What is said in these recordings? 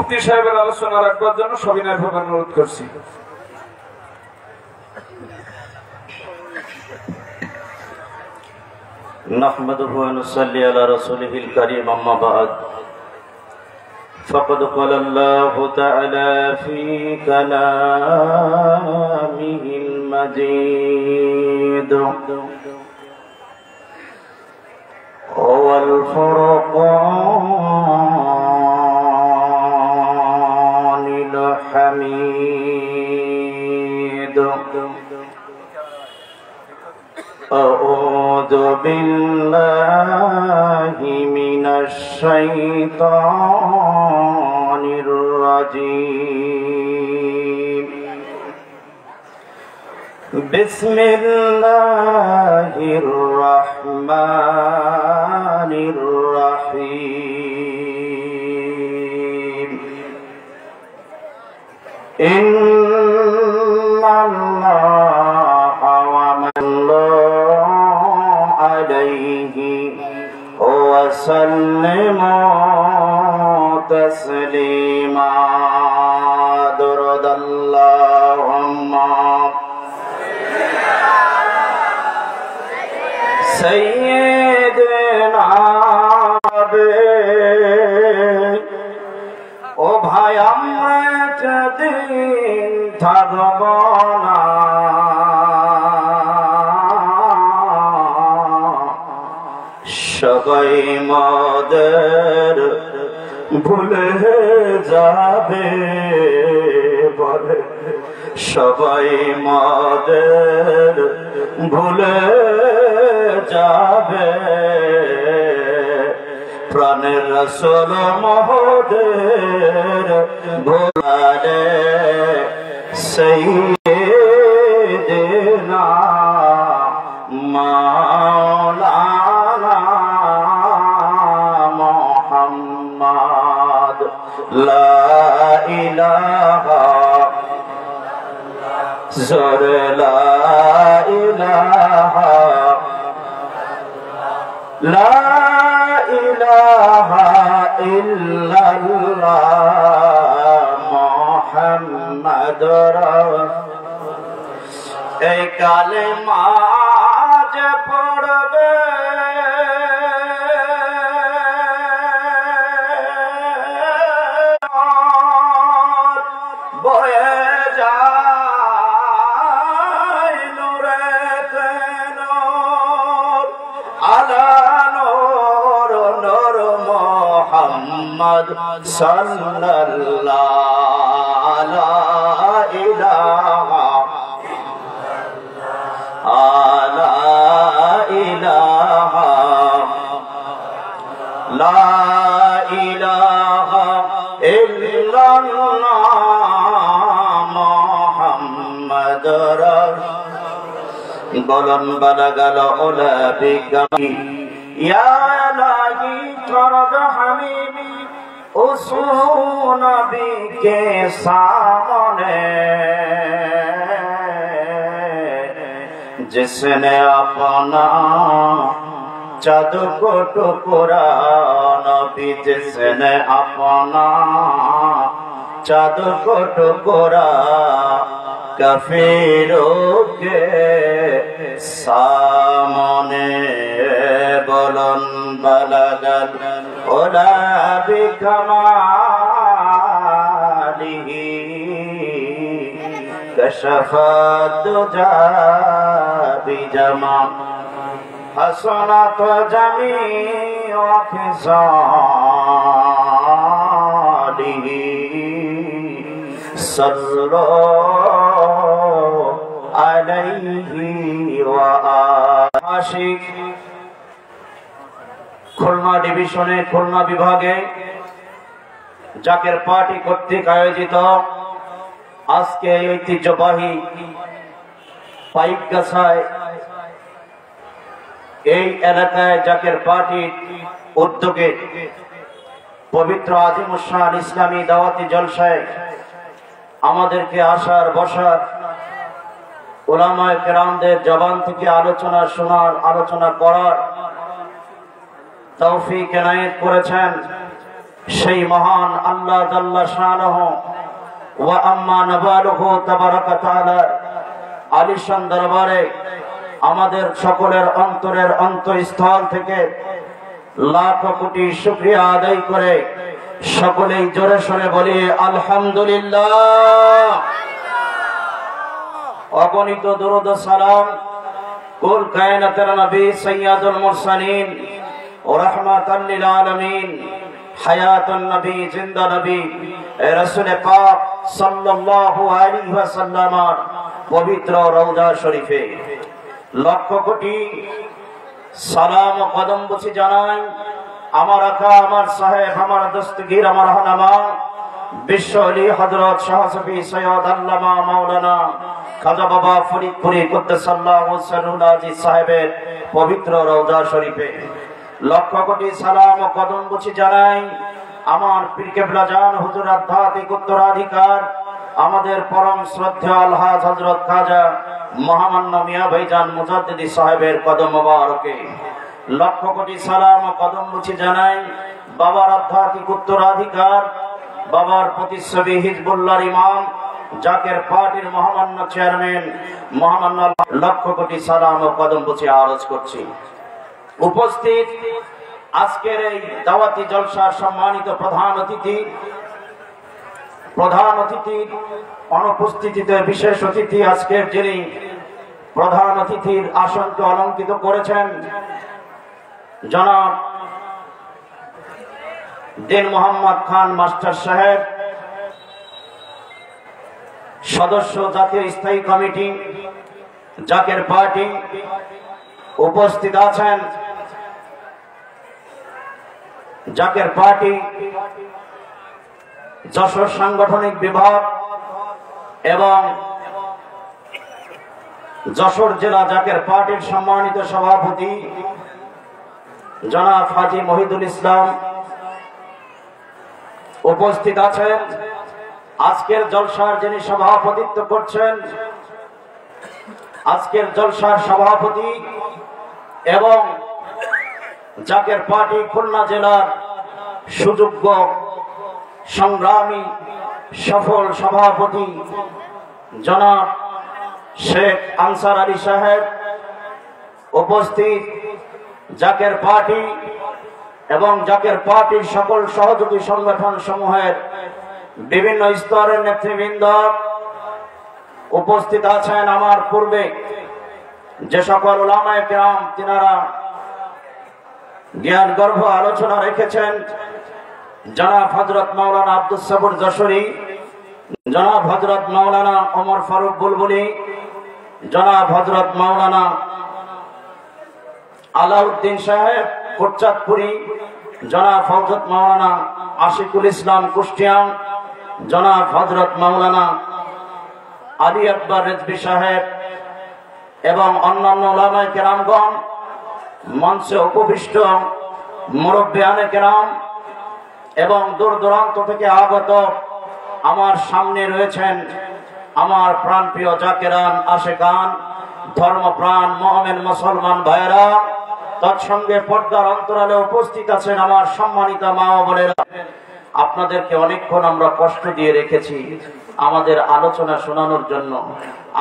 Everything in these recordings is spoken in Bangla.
মুফতি সাহেবের আলোচনা রাখবার জন্য সবিনয়ভাবে অনুরোধ করছি। نحمده ونصلي على رسوله الكريم أما بعد فقد قال الله تعالى في كلامه المجيد والفرقان الحميد أعوذ بالله من الشيطان الرجيم بسم الله الرحمن الرحيم إن الله عليه وسلموا تسليما درد اللهم سيدنا ও ভাই আমরা যেদিন থাকব না সবাই মদের ভুলে যাবে বলে সবাই মদের ভুলে যাবে প্রাণের রাসূল মহদের ভুলে সাইয়্যিদিনা মাওলানা মুহাম্মদ লা ইলাহা জোর লা ইলাহা লা ইলাহা ইল্লাল্লাহ মুহাম্মাদুর রাসূল এই কালেমা যে পড়বে বয়ে যায় নূরেতে নূর আলা নূর নূর মুহাম্মদ সাল্লাল্লাহু লা ইলাহা লা ইলাহা লা ইলাহা ইল্লাল্লাহ মুহাম্মাদুর রাসূল বলন বালাগাল ওলা বিকামি ইয়া লাহি করদ হামিমি উসুন নবী কে সামনে जिसने अपना चाँद को टुकड़ा नबी जिसने अपना चाँद को टुकड़ा काफिरों के सामने बुलंद बलगल उला बिकमालिही कशफत दुजा बिजमा हसनत जमीअ खिसालिही सल्लल्लाहु अलैहि व आशिक খুলনা ডিভিশনে খুলনা বিভাগে জাকের পার্টি কর্তৃক আয়োজিত আজকে এই ঐতিহ্যবাহী পাইকগাছায় এই এলাকায় জাকের পার্টির উদ্যোগে পবিত্র আজিমুশান ইসলামী দাওয়াতি জলসায় আমাদেরকে আসার বসার উলামায়ে কেরামদের জবান থেকে আলোচনা শোনার আলোচনা করার তৌফিক এনায়েত করেছেন। সেই মহান আল্লাহ জাল্লা শানুহু ওয়া আম্মা নাবালুহু তাবারাকা তাআলা আলিশান দরবারে আমাদের সকলের অন্তরের অন্তঃস্থল থেকে লাখ কোটি শুকরিয়া আদায় করে সকলেই জোরে সোরে বলি আলহামদুলিল্লাহ। অগণিত দরুদ ও সালাম কুল কায়নাতের নবী সাইয়্যিদুল মুরসালিন ও রাহমাতাল লিল আলামিন হায়াতুন নবী জিন্দা নবী রাসূল পাক সাল্লাল্লাহু আলাইহি ওয়াসাল্লামের পবিত্র রওজা শরীফে লক্ষ কোটি সালাম ও কদম বুঝি জানাই আমার আকা, আমার সাহেব, আমার দস্তগীর, আমার হানামা বিশ্ব আলী হযরত শাহ সুফি সৈয়দ আল্লামা মাওলানা খাজা বাবা ফরিদপুরি কুদ্দাসাল্লাহু সিররুল আজিজ সাহেবের পবিত্র রওজা শরীফে লক্ষ কোটি সালাম ও কদম বুঝি জানাই আমার পীর কেবলা জান হুজুর আধ্যাত্মিক উত্তরাধিকার আমাদের পরম শ্রদ্ধেয় আলহাজ হযরত খাজা মহামান্য মিয়া ভাইজান মুজাদ্দিদি সাহেবের কদম মোবারকে লক্ষ কোটি সালাম ও কদম বুঝি জানাই বাবার আধ্যাত্মিক উত্তরাধিকার বাবার প্রতিচ্ছবি হিজবুল্লাহর ইমাম জাকের পার্টির মহামান্য চেয়ারম্যান মহামান্য লক্ষ কোটি সালাম ও কদম বুঝি আরজ করছি। উপস্থিত আজকের এই দাওয়াতি জলসার সম্মানিত প্রধান অতিথির অনুপস্থিতিতে বিশেষ অতিথি আজকের যিনি প্রধান অতিথির আসনকে অলঙ্কিত করেছেন জনাব দিন মোহাম্মদ খান মাস্টার সাহেব, সদস্য জাতীয় স্থায়ী কমিটি জাকের পার্টি। উপস্থিত আছেন জাকের পার্টি যশোর সাংগঠনিক বিভাগ এবং যশোর জেলা জাকের পার্টির সম্মানিত সভাপতি জনাব হাজী মহিদুল ইসলাম। উপস্থিত আছেন আজকের জলসার যিনি সভাপতিত্ব করছেন, আজকের জলসার সভাপতি এবং জাকের পার্টি খুলনা জেলার সুযোগ্য সংগ্রামী সফল সভাপতি জনাব শেখ আনসার আলী সাহেব। উপস্থিত জাকের পার্টি এবং জাকের পার্টির সকল সহযোগী সংগঠন সমূহের বিভিন্ন স্তরের নেতৃবৃন্দ। উপস্থিত আছেন আমার পূর্বে যে সকল উলামায়ে কেরাম তিনারা জ্ঞান গর্ভ আলোচনা রেখেছেন, জনাব হযরত মাওলানা আব্দুস সাবুর যশোরী, জনাব হযরত মাওলানা ওমর ফারুক বুলবুলি, জনাব হযরত মাওলানা আলাউদ্দিন সাহেব কোটচাঁদপুরি, জনাব হযরত মাওলানা আশিকুল ইসলাম কুষ্টিয়া, জনাব হযরত মাওলানা আলী আকবর রেজভী সাহেব এবং অন্যান্য উলামায়ে কেরামগণ, মঞ্চে উপবিষ্ট মুরব্বিয়ানে কেরাম এবং দূর দূরান্ত থেকে আগত আমার সামনে রয়েছেন আমার প্রাণপ্রিয় জাকেরান আশেকান ধর্মপ্রাণ মুমিন মুসলমান ভাইরা। তৎসঙ্গে পর্দার অন্তরালে উপস্থিত আছেন আমার সম্মানিত মা ও বোনেরা। আপনাদেরকে অনেকক্ষণ আমরা কষ্ট দিয়ে রেখেছি আমাদের আলোচনা শোনানোর জন্য,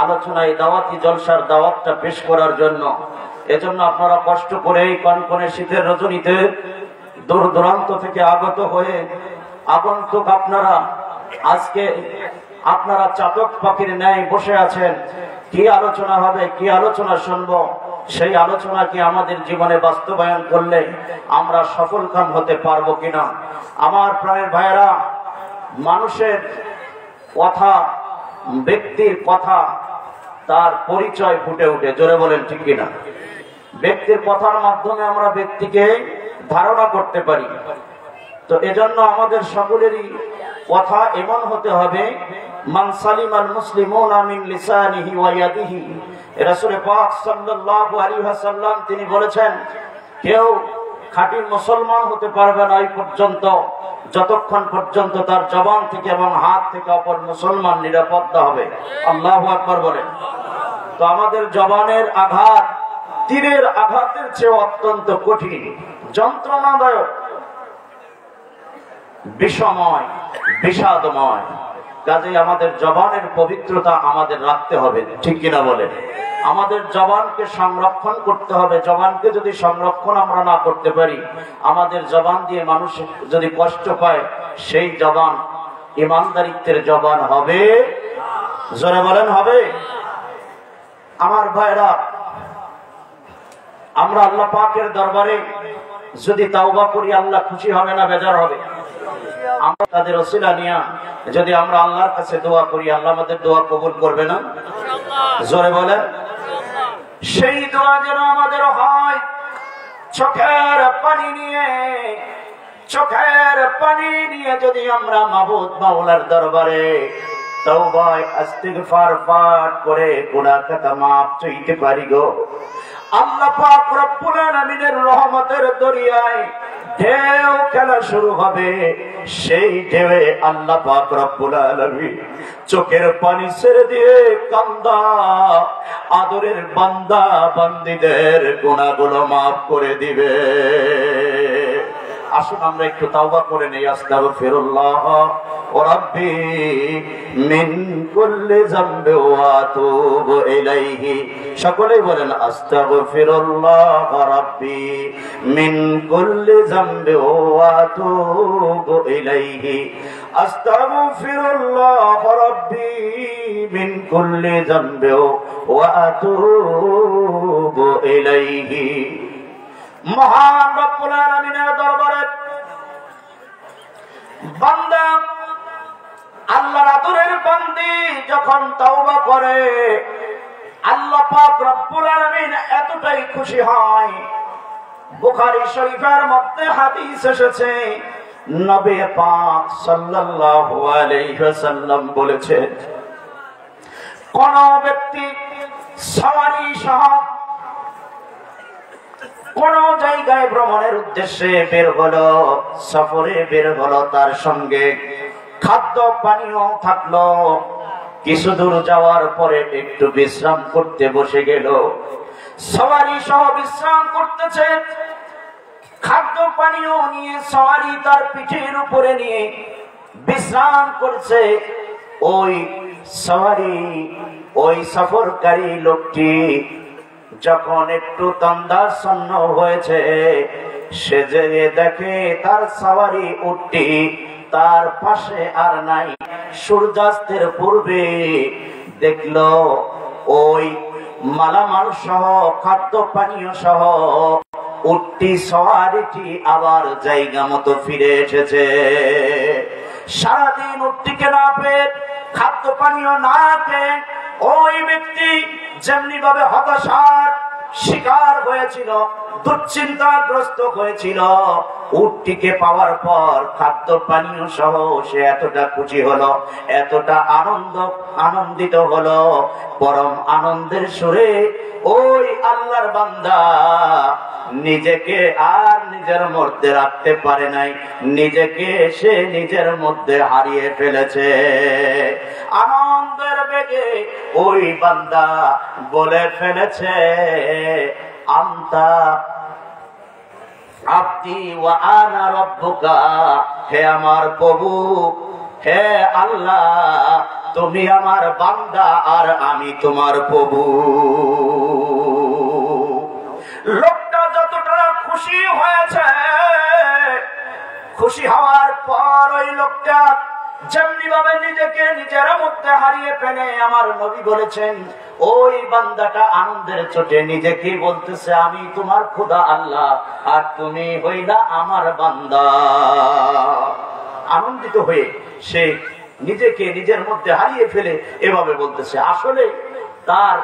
আলোচনায় দাওয়াতি জলসার দাওয়াতটা পেশ করার জন্য। এজন্য আপনারা কষ্ট করে এই কনকনে শীতের রজনীতে দূর দূরান্ত থেকে আগত হয়ে আগন্তুক আপনারা আজকে আপনারা চাতক পাখির ন্যায় বসে আছেন। কি আলোচনা হবে, কি আলোচনা শুনবো, সেই আলোচনা কি আমাদের জীবনে বাস্তবায়ন করলে আমরা সফলকাম হতে পারবো কিনা। আমার প্রাণের ভাইয়েরা, মানুষের কথা, ব্যক্তির কথা, তার পরিচয় ফুটে উঠে, জোরে বলেন ঠিক কিনা। ব্যক্তির কথার মাধ্যমে আমরা ব্যক্তিকে ধারণা করতে পারি। তো এজন্য আমাদের সকলেরই কথা এমন হতে হবে, মান সালিমাল মুসলিমুনা মিন লিসানিহি ওয়া ইয়াদিহি। রাসূল পাক সাল্লাল্লাহু আলাইহি ওয়াসাল্লাম তিনি বলেছেন, কেউ খাঁটি মুসলমান হতে পারবে না এই পর্যন্ত যতক্ষণ পর্যন্ত তার জবান থেকে এবং হাত থেকে অপর মুসলমান নিরাপদ হবে। আল্লাহু আকবার বলেন। তো আমাদের জবানের আঘাত তীরের আঘাতের চেয়ে অত্যন্ত কঠিন, যন্ত্রণাদায়ক। বিষময়, বিষাদময়। কাজেই আমাদের জবানের পবিত্রতা আমাদের রাখতে হবে, ঠিক কিনা বলে? আমাদের জবানকে সংরক্ষণ করতে হবে। জবানকে যদি সংরক্ষণ আমরা না করতে পারি, আমাদের জবান দিয়ে মানুষ যদি কষ্ট পায়, সেই জবান ইমানদারিত্বের জবান হবে? জোরে বলেন, হবে? আমার ভাইরা, আমরা আল্লাহ পাকের দরবারে যদি তাওবা করি, আল্লাহ খুশি হবে না বেজার হবে? আমরা তাদের ওসিলা নিয়া যদি আমরা আল্লাহর কাছে দোয়া করি, আল্লাহ আমাদের দোয়া কবুল করবে না? জোরে বলে। সেই দোয়া যেন আমাদের হয় চোখের পানি নিয়ে, চোখের পানি নিয়ে যদি আমরা মাবুদ মাওলার দরবারে তওবা ইস্তিগফার পাঠ করে গুনাহ খাতা মাফ চাইতে পারি গো, আল্লাহ পাক রব্বুল আলামিনের রহমতের দরিয়ায় ঢেউ খেলা শুরু হবে। সেই ঢেউয়ে আল্লাহ পাক রব্বুল আলামিন চোখের পানি ছেড়ে দিয়ে কান্দা আদরের বান্দা বান্দীদের গুনাহগুলো মাফ করে দিবে। আসুন আমরা একটু তাওবা করে নেই। আস্তাগফিরুল্লাহ রাব্বি মিন কুল্লি যামবি ওয়া আতুবু ইলাইহি। সকলেই বলেন আস্তাগফিরুল্লাহ রাব্বি মিন কুল্লি যামবি ওয়া আতুবু ইলাইহি। আস্তাগফিরুল্লাহ রাব্বি মিন কুল্লি যামবি ওয়া আতুবু ইলাইহি। মহান রব্বুল আলামিনের দরবারে বান্দা, আল্লাহর আদরের বান্দি যখন তওবা করে, আল্লাহ পাক রব্বুল আলামিন এতটাই খুশি হয়। বুখারী শরীফের মধ্যে হাদিস এসেছে, নবী পাক সাল্লাল্লাহু আলাইহি ওয়াসাল্লাম বলেছেন, কোন ব্যক্তি সওয়ারি সহ কোন জায়গায় ভ্রমণের উদ্দেশ্যে বের হলো, সফরে বের হলো, তার সঙ্গে খাদ্য পানীয় থাকলো, কিছু দূর যাওয়ার পরে একটু বিশ্রাম করতে বসে গেল, সওয়ারি সহ বিশ্রাম করতেছে, খাদ্য পানীয় নিয়ে সওয়ারি তার পিঠের উপরে নিয়ে বিশ্রাম করছে। ওই সওয়ারি, ওই সফরকারী লোকটি যখন একটু তন্দ্রাচ্ছন্ন হয়েছে, সে যে দেখে তার সওয়ারি উটটি তার পাশে আর নাই। সূর্যাস্তের পূর্বে দেখলো ওই মালামাল সহ খাদ্য পানীয় সহ উটটি, সওয়ারিটি আবার জায়গা মতো ফিরে এসেছে। সারাদিন উটটিকে না পেয়ে, খাদ্য পানীয় না পেয়ে ওই ব্যক্তি যেমনি ভাবে হতাশার শিকার হয়েছিল, দুশ্চিন্তাগ্রস্ত হয়েছিল, উটটিকে পাওয়ার পর খাদ্য পানীয় সহ সে এতটা খুশি হলো, এতটা আনন্দিত হলো, পরম আনন্দের সুরে ওই আল্লাহর বান্দা নিজেকে আর নিজের মধ্যে রাখতে পারে নাই, নিজেকে সে নিজের মধ্যে হারিয়ে ফেলেছে। আনন্দের বেগে ওই বান্দা বলে ফেলেছে, আন্তা আব্দি ওয়া আনা রব্বুকা, হে আমার প্রভু, হে আল্লাহ, তুমি আমার বান্দা আর আমি তোমার প্রভু। লোকটা যতটা খুশি হয়েছে, খুশি হওয়ার পর ওই লোকটা যেমনি ভাবে নিজেকে নিজের মধ্যে হারিয়ে ফেলে, আমার নবী বলেছেন ওই বান্দাটা আনন্দের চোটে নিজেকে বলতেছে, আমি তোমার খোদা আল্লাহ আর তুমি হইলা আমার বান্দা। আনন্দিত হয়ে সে নিজেকে নিজের মধ্যে হারিয়ে ফেলে এভাবে বলতেছে। আসলে তার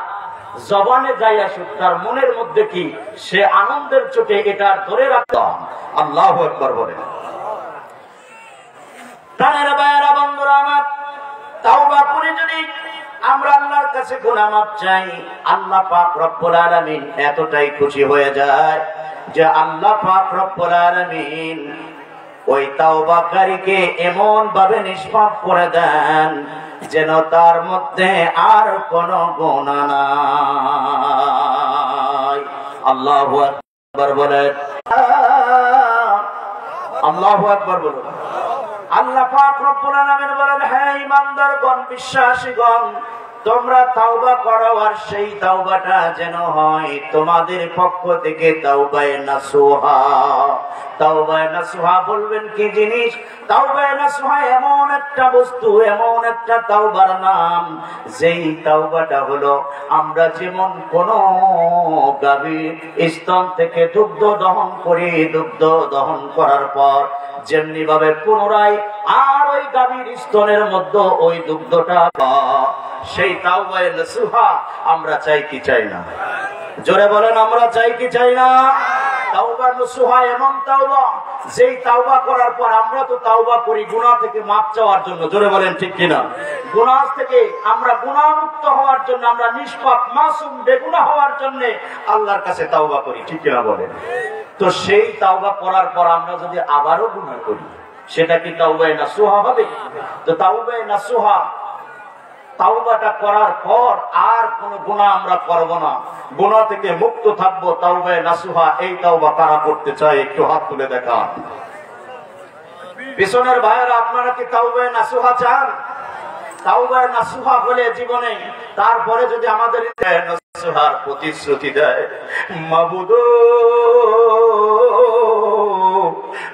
জবানে যাই আসুক, তার মনের মধ্যে কি সে আনন্দের চোটে এটা ধরে রাখতাম। আল্লাহু আকবার বলেন। প্রাণের ভাইয়েরা, বন্ধুরা আমার, তাওবা করে যদি আমরা আল্লাহর কাছে গুনাহ মাফ চাই, আল্লাহ পাক রব্বুল আলামিন এতটাই খুশি হয়ে যায় যে আল্লাহ পাক রব্বুল আলামিন ওই তাওবাকারীকে এমন ভাবে নিষ্পাপ করে দেন যেন তার মধ্যে আর কোনো গুনাহ নাই। আল্লাহু আকবার বলেন, আল্লাহু আকবার বলুন। আল্লাহ পাক রব্বুল আলামিন বলেন, হে ঈমানদারগণ, বিশ্বাসীগণ, তোমরা তাওবা করো, আর সেই তাওবাটা যেন হয় তোমাদের পক্ষ থেকে তাওবায়ে নাসুহা। তাওবায়ে নাসুহা বলবেন কি জিনিস? তাওবায়ে নাসুহা এমন একটা বস্তু, এমন একটা তাওবার নাম, যেই তাওবাটা হলো আমরা যেমন কোন গাভীর স্তন থেকে দুগ্ধ দহন করি, দুগ্ধ দহন করার পর যেমনি ভাবে পুনরায় আর ওই গাভীর স্তনের মধ্যে ওই দুগ্ধটা, সেই তাওবায়ে নাসুহা আমরা চাই কি চাই না? জোরে বলেন, আমরা চাই কি চাই না? তাওবা নাসুহা এমন তাওবা, যেই তাওবা করার পর আমরা তো তাওবা করি গুনাহ থেকে মাপ চাওয়ার জন্য। জোরে বলেন ঠিক কিনা? গুনাহ থেকে আমরা গুনাহমুক্ত হওয়ার জন্য, আমরা নিষ্পাপ মাসুম বেগুনাহ হওয়ার জন্য আল্লাহর কাছে তাওবা করি, ঠিক কিনা বলেন? তো সেই তাওবা করার পর আমরা যদি আবারও গুনাহ করি, সেটা কি তাওবায়ে নাসুহা হবে? তো তাওবায়ে নাসুহা, তাওবাটা করার পর আর কোন গুনাহ আমরা করব না, গুনাহ থেকে মুক্ত থাকবো। তাওবায়ে নাসুহা, এই তাওবা কারা করতে চায় একটু হাত তুলে দেখান। পিছনের ভাইয়েরা, আপনারা কি তাওবায়ে নাসুহা চান? তাওবায়ে নাসুহা হলে জীবনে তারপরে যদি আমাদের নাসুহার প্রতিশ্রুতি দেয়, মাবুদ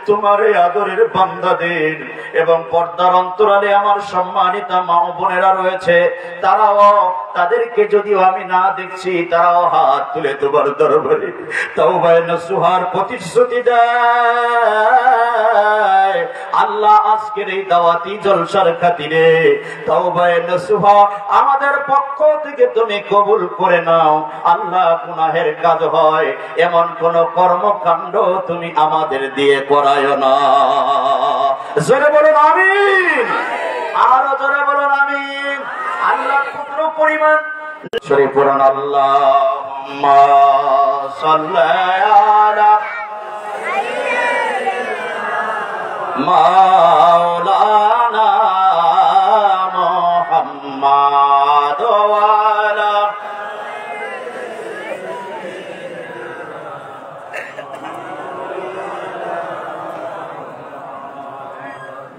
তোমার এই আদরের বান্দাদের এবং পর্দার অন্তরালে আমার সম্মানিতা মা ও বোনেরা রয়েছে, তারাও, তাদেরকে যদিও আমি না দেখছি, তারাও হাত তুলে তোমার দরবারে তাওবায়ে নাসুহার প্রতিশ্রুতি দেয়। আল্লাহ, আজকের এই দাওয়াতি জলসার খাতিরে তাওবায়ে নাসুহা আমাদের পক্ষ থেকে তুমি কবুল করে নাও। আল্লাহ, গুনাহের কাজ হয় এমন কোন কর্মকাণ্ড তুমি আমাদের দিয়ে করায় না। জোরে বলুন আমিন, আরো জোরে বলুন আমিন। আল্লাহ পুত্র পরিমাণ শরীফ পড়ুন, আল্লাহুম্মা সাল্লি আলা মাওলানা মুহাম্মাদ ওয়া আলা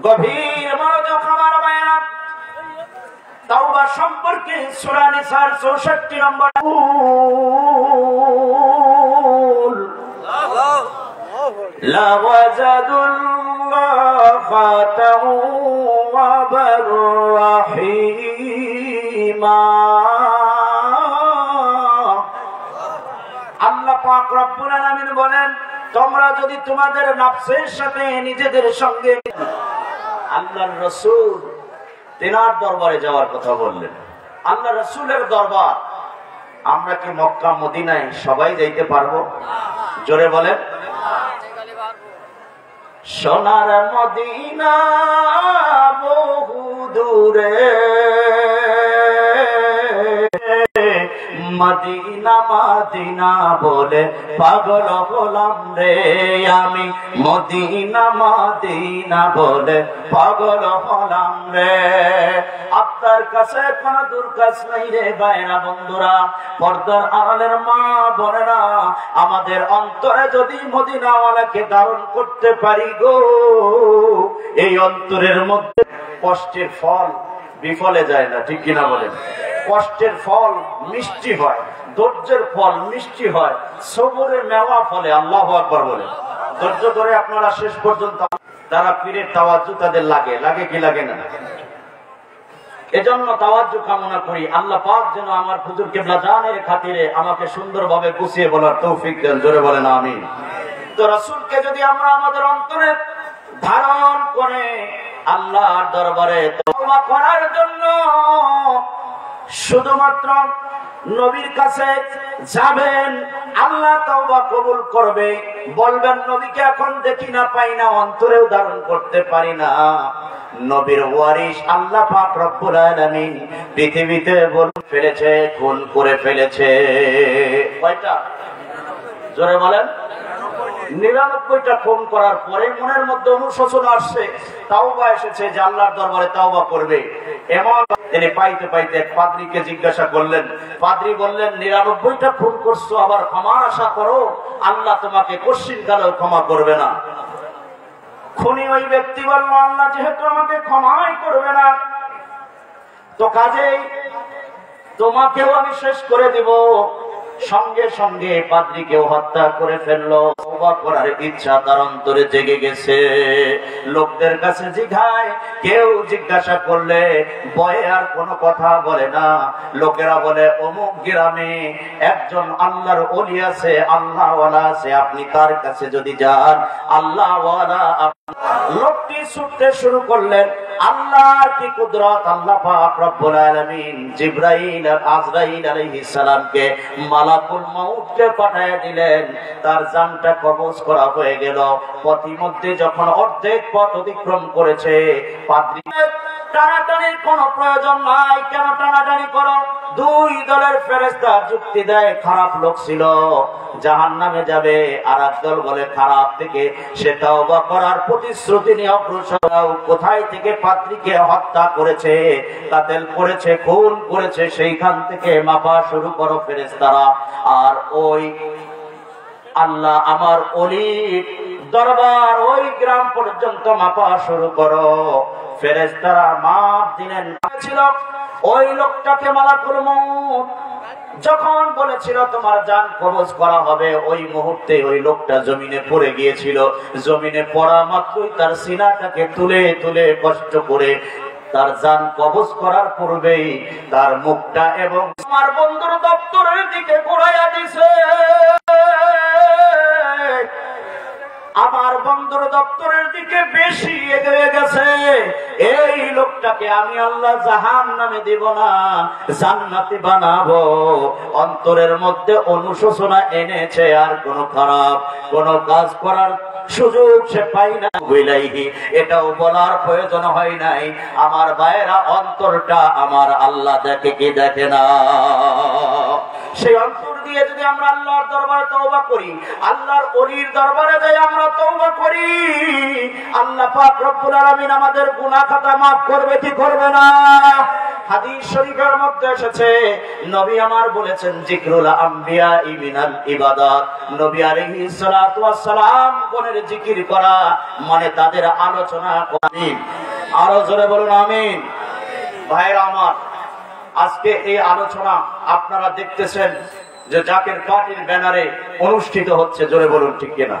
গভীর মনোযোগ আমার ভাইয়েরা। তাওবা সম্পর্কে সূরা নিসার 64 নম্বর লা ওয়াজাদুল্লাহা তাওয়াবার রাহিমা। আল্লাহ পাক রব্বুল আলামিন বলেন, তোমরা যদি তোমাদের নফসের সাথে নিজেদের সঙ্গে, আল্লাহর রাসূল তিনার দরবারে যাওয়ার কথা বললেন। আল্লাহ রাসূলের দরবার, আমরা কি মক্কা মদিনায় সবাই যাইতে পারবো? জোরে বলেন। সোনার মদিনা বহু দূরে, মদিনা মদিনা বলে পাগল হলাম রে আমি, মদিনা মদিনা বলে পাগল হলাম রে। আপনার কাছে কোন দূর কাজ নাই রে ভাইরা বন্ধুরা, পর্দার আড়ালের মা বোনেরা, আমাদের অন্তরে যদি মদিনাওয়ালাকে ধারণ করতে পারি গো, এই অন্তরের মধ্যে কষ্টের ফল বিফলে যায় না, ঠিক কিনা বলেন? কষ্টের ফল মিষ্টি হয়, ধৈর্যের ফল মিষ্টি হয়, সবরের মেওয়া ফলে। আল্লাহু আকবার বলে। ধৈর্য ধরে আপনারা শেষ পর্যন্ত, তারা পীরের তাওয়াজ্জু তাদের লাগে, লাগে কি লাগে না? এজন্য তাওয়াজ্জু কামনা করি, আল্লাহ পাক যেন আমার হুজুর কিবলা জানের খাতিরে আমাকে সুন্দরভাবে গুছিয়ে বলার তৌফিক দেন। জোরে বলেন আমিন। তো রাসূলকে যদি আমরা আমাদের অন্তরে ধারণ করে আল্লাহর দরবারে তওবা করার জন্য শুধুমাত্র নবীর কাছে যাবেন, আল্লাহ তওবা কবুল করবে। বলবেন, নবীকে এখন দেখি না, পাই না, অন্তরেও ধারণ করতে পারি না। নবীর ওয়ারিস আল্লাহ পাক রব্বুল আলামিন পৃথিবীতে বলে ফেলেছে, খুন করে ফেলেছে। কয়টা? জোরে বলেন। 99টা খুন করার পরে মনের মধ্যে অনুশোচনা আসছে, তাওবা এসেছে যে আল্লাহর দরবারে তাওবা করবে। এমন তিনি পাইতে পাইতে এক পাদ্রীকে জিজ্ঞাসা করলেন। পাদ্রী বললেন, 99টা খুন করছো, আবার ক্ষমার আশা করো? আল্লাহ তোমাকে কশিন কালেও ক্ষমা করবে না। খুনি ওই ব্যক্তি বলল, আল্লাহ যেহেতু আমাকে ক্ষমাই করবে না, তো কাজেই তোমাকেও আমি শেষ করে দিব। সঙ্গে সঙ্গে পাদ্রীকেও হত্যা করে ফেললো। তওবা করার ইচ্ছা তার অন্তরে জেগে গেছে। লোকদের কাছে জিজ্ঞায়, কেউ জিজ্ঞাসা করলে ভয়ে আর কোনো কথা বলে না। লোকেরা বলে, অমুক গ্রামে একজন আল্লাহর ওলি আছে, আল্লাহওয়ালা আছে, আপনি তার কাছে যদি যান, আল্লাহওয়ালা। লোকটি ছুটতে শুরু করলেন। আল্লাহর কি কুদরত! আল্লাহ পাক রব্বুল আলামিন জিবরাইল আর আজরাইল আলাইহিস সালামকে মালাকুল মাউতকে পাঠিয়ে দিলেন। তার জানটা কবজ করা হয়ে গেল। পথিমধ্যে যখন অর্ধেক পথ অতিক্রম করেছে, পাদ্রী টানাটানির কোন প্রয়োজন নাই, কেন টানাটানি করো? দুই দলের ফেরেশতা যুক্তি দেয়, খারাপ লোক ছিল, জাহান্নামে যাবে। আর একদল বলে খারাপ থেকে সে তওবা করার প্রতিশ্রুতি নিয়ে অগ্রসর। কোথায় থেকে পাদ্রীকে হত্যা করেছে, কাতেল করেছে, খুন করেছে, সেইখান থেকে মাপা শুরু করো ফেরেশতারা। আর ওই আল্লাহ আমার ওলির দরবার ওই গ্রাম পর্যন্ত মাপা শুরু করো। ফেরেশতারা মাপ দিলেন। ছিল ওই লোকটাকে মালাকুল মউত যখন বলেছিল তোমার জান কবজ করা হবে, ওই মুহূর্তে ওই লোকটা জমিনে পড়ে গিয়েছিল। জমিনে পড়া মাত্রই তার সিনাটাকে তুলে তুলে কষ্ট করে তার জান কবজ করার পূর্বেই তার মুখটা এবং আমার বন্ধুর দপ্তরের দিকে ঘুরাইয়া দিছে। আমার বন্ধুর দপ্তরের দিকে বেশি এগিয়ে গেছে। এই লোকটাকে আমি আল্লাহ জাহান্নামে দিব না, জান্নাতে বানাবো। অন্তরের মধ্যে অনুশোচনা এনেছে, আর কোন খারাপ কোন কাজ করার সুযোগ সে পাই না। বুঝলাইহি, এটাও বলার প্রয়োজন হয় নাই। আমার ভাইয়েরা, অন্তরটা আমার আল্লাহ দেখে কি দেখে না? সেই অন্তর দিয়ে যদি আমরা আল্লাহর দরবারে তওবা করি, আল্লাহর ওলির দরবারে যাই আমরা তওবা করি, আল্লাহ পাক রব্বুল আলামিন আমাদের গুনাহ খাতা maaf করবে কি করবে না? হাদিস শরীফের মধ্যে এসেছে, নবী আমার বলেছেন, জিকরুল আম্বিয়া মিনাল ইবাদাত। নবী আলাইহিস সালাতু ওয়াস সালাম কোনের জিকির করা মানে তাদের আলোচনা করা। আমিন, আরো জোরে বলুন আমিন। ভাইরা আমার, আজকে এই আলোচনা আপনারা দেখতেছেন যে জাকের পার্টির ব্যানারে অনুষ্ঠিত হচ্ছে। জোরে বলুন ঠিক কিনা?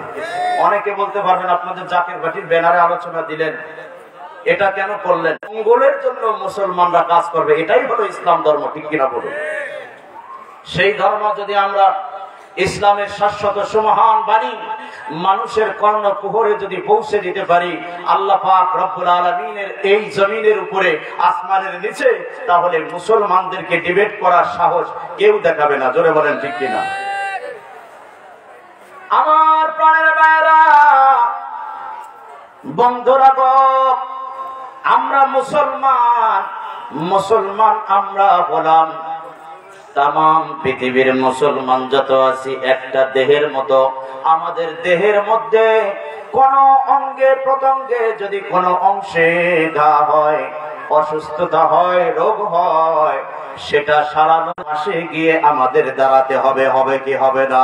অনেকে বলতে পারবেন, আপনাদের জাকের পার্টির ব্যানারে আলোচনা দিলেন, এটা কেন করলেন? মঙ্গলের জন্য মুসলমানরা কাজ করবে, এটাই হলো ইসলাম ধর্ম, ঠিক কিনা বলুন? সেই ধর্ম যদি আমরা ইসলামের শাশ্বত সুমহান বাণী মানুষের কর্ণকুহরে যদি পৌঁছে দিতে পারি, আল্লাহ পাক রব্বুল আলামিনের এই জমিনের উপরে, আসমানের নিচে, তাহলে মুসলমানদেরকে ডিবেট করার সাহস কেউ দেখাবে না। জোরে বলেন ঠিক কিনা? আমার প্রাণের ভাইরা, বন্ধুরা গো, আমরা মুসলমান আমরা হলাম। তামাম পৃথিবীর মুসলমান যত আছি একটা দেহের মতো। আমাদের দেহের মধ্যে কোন অঙ্গে প্রত্যঙ্গে যদি কোনো অংশে ঘা হয়, অসুস্থতা হয়, রোগ হয়, সেটা সারানো মাসে গিয়ে আমাদের দাঁড়াতে হবে, হবে কি হবে না?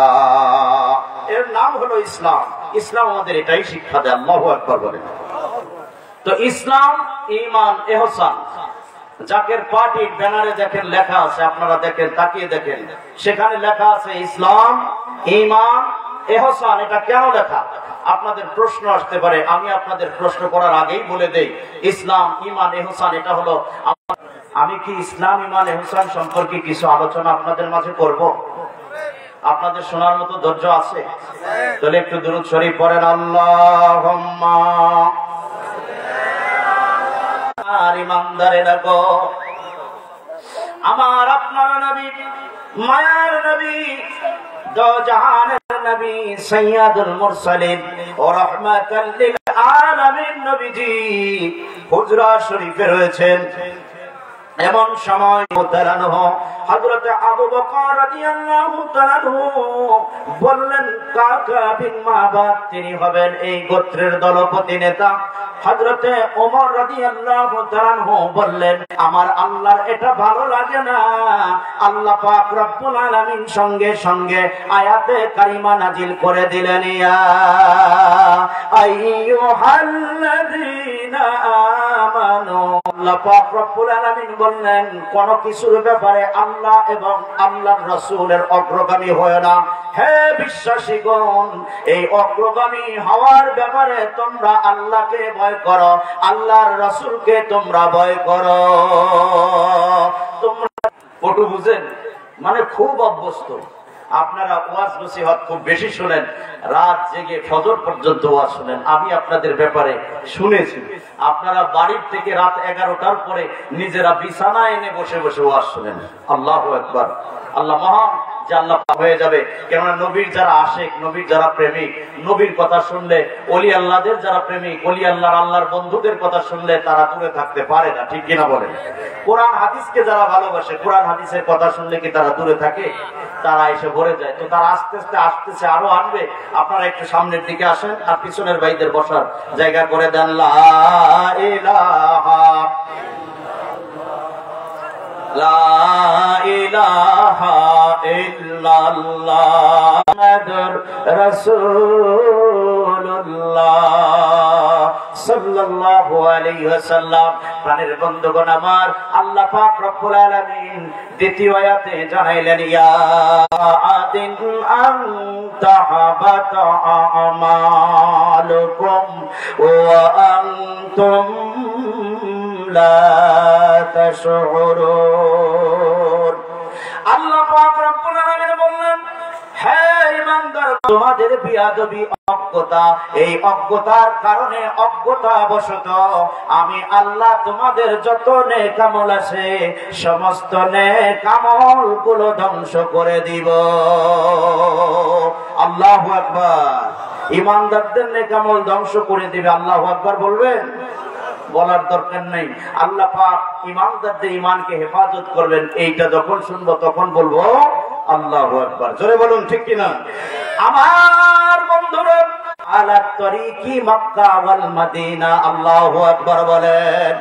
এর নাম হলো ইসলাম। ইসলাম আমাদের এটাই শিক্ষা দেয়। আল্লাহু আকবার বলেন। তো ইসলাম, ঈমান, ইহসান, জাকের পার্টির ব্যানারে দেখেন লেখা আছে, আপনারা দেখেন, তাকিয়ে দেখেন, সেখানে লেখা আছে ইসলাম, ঈমান, ইহসান। এটা কেন লেখা? আপনাদের প্রশ্ন আসতে পারে, আমি আপনাদের প্রশ্ন করার আগেই বলে দেই, ইসলাম, ঈমান, ইহসান এটা হলো। আমি কি ইসলাম, ঈমান, ইহসান সম্পর্কে কিছু আলোচনা আপনাদের মাঝে করব? আপনাদের শোনার মতো ধৈর্য আছে? তাহলে একটু দুরূদ শরীফ পড়েন। আল্লাহুম্মা আর ইমানদারেরা গো, আমার আপনার নবী, মায়ার নবী, দো জাহানের নবী, সাইয়্যিদুল মুরসালিন ও রাহমাতাল লিল আলামিন নবীজি হুজরা শরীফে রয়েছেন। এমন সময় হযরত আবু বকর রাদিয়াল্লাহু তাআলা বললেন, কাকা বিন মাবাদ, তিনি হবেন এই গোত্রের দলপতি নেতা। হযরত ওমর রাদিয়াল্লাহু তাআলা বললেন, আমার আল্লাহর এটা ভালো লাগে না। আল্লাহ পাক রব্বুল আলামিন সঙ্গে সঙ্গে আয়াতে কারিমা নাজিল করে দিলেন, ইয়া আইয়ুহাল্লাযীনা আমানু। আল্লাহ পাক রব্বুল আলামিন বললেন, কোন কিছুর ব্যাপারে আল্লাহ এবং আল্লাহর রাসূলের অগ্রগামী হয় না। হে বিশ্বাসীগণ, এই অগ্রগামী হওয়ার ব্যাপারে তোমরা আল্লাহকে ভয় করো, আল্লাহর রাসূলকে তোমরা ভয় করো। তোমরা কটু বুঝেন, মানে খুব অভ্যস্ত। আপনারা ওয়াজ নসিহত খুব বেশি শুনেন, রাত জেগে ফজর পর্যন্ত ওয়াজ শুনেন। আমি আপনাদের ব্যাপারে শুনেছি, আপনারা বাড়ির থেকে রাত 11টার পরে নিজেরা বিছানা এনে বসে বসে ওয়াজ শুনেন। আল্লাহু আকবার। আল্লাহ মহান, যে আল্লাহ হয়ে যাবে। কেননা নবীর যারা আশিক, নবীর যারা প্রেমিক, নবীর কথা শুনলে, ওলি আল্লাহদের যারা প্রেমিক, ওলি আল্লাহর বন্ধুদের কথা শুনলে তারা দূরে থাকতে পারে না, ঠিক কিনা বলেন? কোরআন হাদিসকে যারা ভালোবাসে, কোরআন হাদিসের কথা শুনলে কি তারা দূরে থাকে? তারা এসে ভরে যায়। তো তারা আস্তে আস্তে আসতেছে, আরো আসবে। আপনারা একটু সামনের দিকে আসেন আর পিছনের ভাইদের বসার জায়গা করে দেন। লা ইলাহা লা ইলাহা ইল্লাল্লাহ মুহাম্মাদুর রাসূলুল্লাহ সাল্লাল্লাহু আলাইহি ওয়াসাল্লাম। প্রাণের বন্ধুগণ আমার, আল্লাহ পাক রব্বুল আলামিন দ্বিতীয় আয়াতে জানাইলেন, ইয়া আদিন আনতা হাবাতা আমালুকুম ওয়া আনতুম লা তাশউরুন। আল্লাহ পাক রব্বুল আলামিন বললেন, হে ঈমানদার, তোমাদের বিয়াদবি, অজ্ঞতা, এই অজ্ঞতার কারণে, অজ্ঞতা বশত আমি আল্লাহ তোমাদের যত নেক আমল আছে সমস্ত নেক আমল গুলো ধ্বংস করে দিব। আল্লাহু আকবার। ঈমানদারদের নেক আমল ধ্বংস করে দিবে। আল্লাহু আকবার বলবেন? বলার দরকার নেই। আল্লাহ পাক ঈমানদারদের ঈমানকে হেফাজত করবেন। এইটা যখন শুনবো তখন বলবো আল্লাহু আকবার। জোরে বলুন, ঠিক কিনা? আমার বন্ধুরা, আলা তরিকি মক্কা ওয়াল মদিনা, আল্লাহু আকবার বলেন।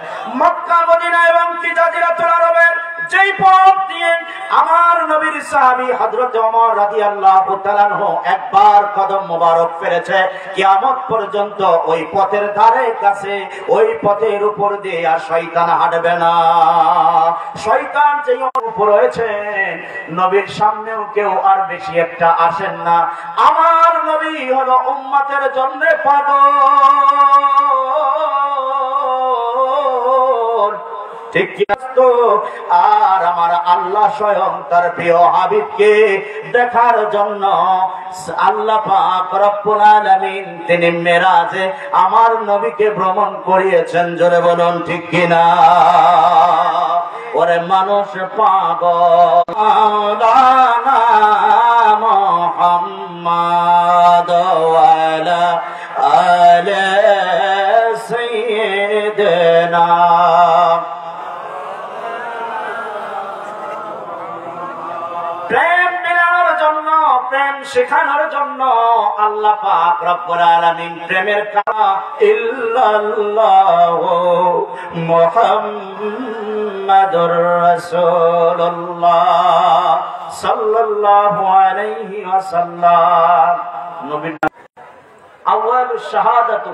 মক্কা, মদিনা এবং জাজিরাতুল আরবের যেই পথ দিয়ে আমার নবীর সাহাবী হযরত ওমর রাদিয়াল্লাহু তাআলা আনহু একবার কদম মোবারক ফেলেছে, কিয়ামত পর্যন্ত ওই পথের ধারে কাছে, ওই পথের উপর দিয়ে আর শয়তান হাঁটবে না। শয়তান যেই উপর রয়েছে, নবীর সামনেও কেউ আর বেশি একটা আসেন না। আমার নবী হলো উম্মতের জন্য পাগল, ঠিক কি? আর আমার আল্লাহ স্বয়ং তার প্রিয় হাবিবকে দেখার জন্য আল্লাহ পাক রব্বুল আলামিন তিনি মেরাজে আমার নবীকে ভ্রমণ করিয়েছেন। জোরে বলুন, ঠিক কিনা? ওরে মানুষ পাগল, মাওলানা মুহাম্মদ ওয়ালা আলে সাইয়্যিদিনা। প্রেম মেলানোর জন্য, প্রেম শেখানোর জন্য আল্লাহ পাক রব্বুল আলামিন প্রেমের কারণ ইল্লাল্লাহু মুহাম্মাদুর রাসূলুল্লাহ সাল্লাল্লাহু আলাইহি ওয়াসাল্লাম। নবী আউয়ালুশ শাহাদাতু,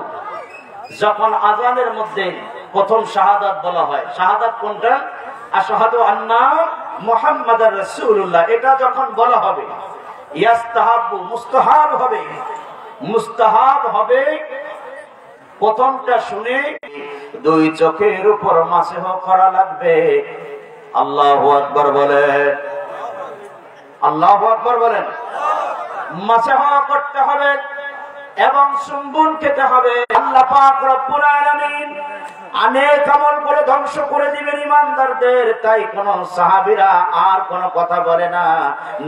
যখন আযানের মধ্যে প্রথম শাহাদাত বলা হয়, শাহাদাত কোনটা? আশহাদু আন্না মুহাম্মাদুর রাসূলুল্লাহ। এটা যখন বলা হবে, ইয়াস্তাহাবু, মুস্তাহাব হবে, মুস্তাহাব হবে। প্রথমটা শুনে দুই চোখের উপর মাসহ করা লাগবে। আল্লাহু আকবার বলেন, আল্লাহু আকবার বলেন। মাসহ করতে হবে এবং চুম্বন খেতে হবে। আল্লাহ পাক রব্বুল আলামিন অনেক আমল করে ধ্বংস করে দিবেন ঈমানদারদের। তাই কোন সাহাবীরা আর কোন কথা বলে না,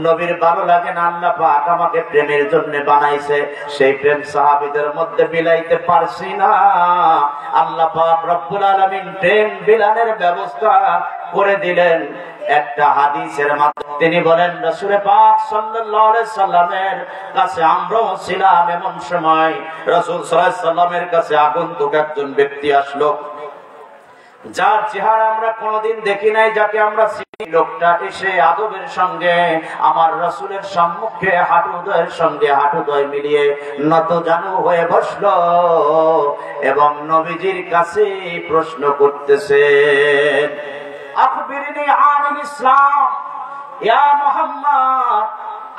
নবীর ভালো লাগে না, আল্লাহ পাক আমাকে প্রেমের জন্য বানাইছে, সেই প্রেম সাহাবীদের মধ্যে বিলাইতে পারছি না। আল্লাহ পাক রব্বুল আলামিন প্রেম বিলানের ব্যবস্থা করে দিলেন একটা হাদিসের মাধ্যমে। তিনি বলেন, রাসূল পাক সাল্লাল্লাহু আলাইহি সাল্লামের কাছে আমরাও ছিলাম, এমন সময় রাসূল সাল্লাল্লাহু আলাইহি সাল্লামের কাছে আগন্তুক একজন ব্যক্তি আসলো, যার চেহারা আমরা কোনোদিন দেখি নাই, যাকে আমরা লোকটা এসে আদবের সঙ্গে আমার রাসূলের সম্মুখে হাঁটুদয়ের সঙ্গে হাঁটুদয় মিলিয়ে নতজানু হয়ে বসলো এবং নবীজির কাছে প্রশ্ন করতেছেন, আখবিরনি আনিল ইসলাম ইয়া মুহাম্মদ,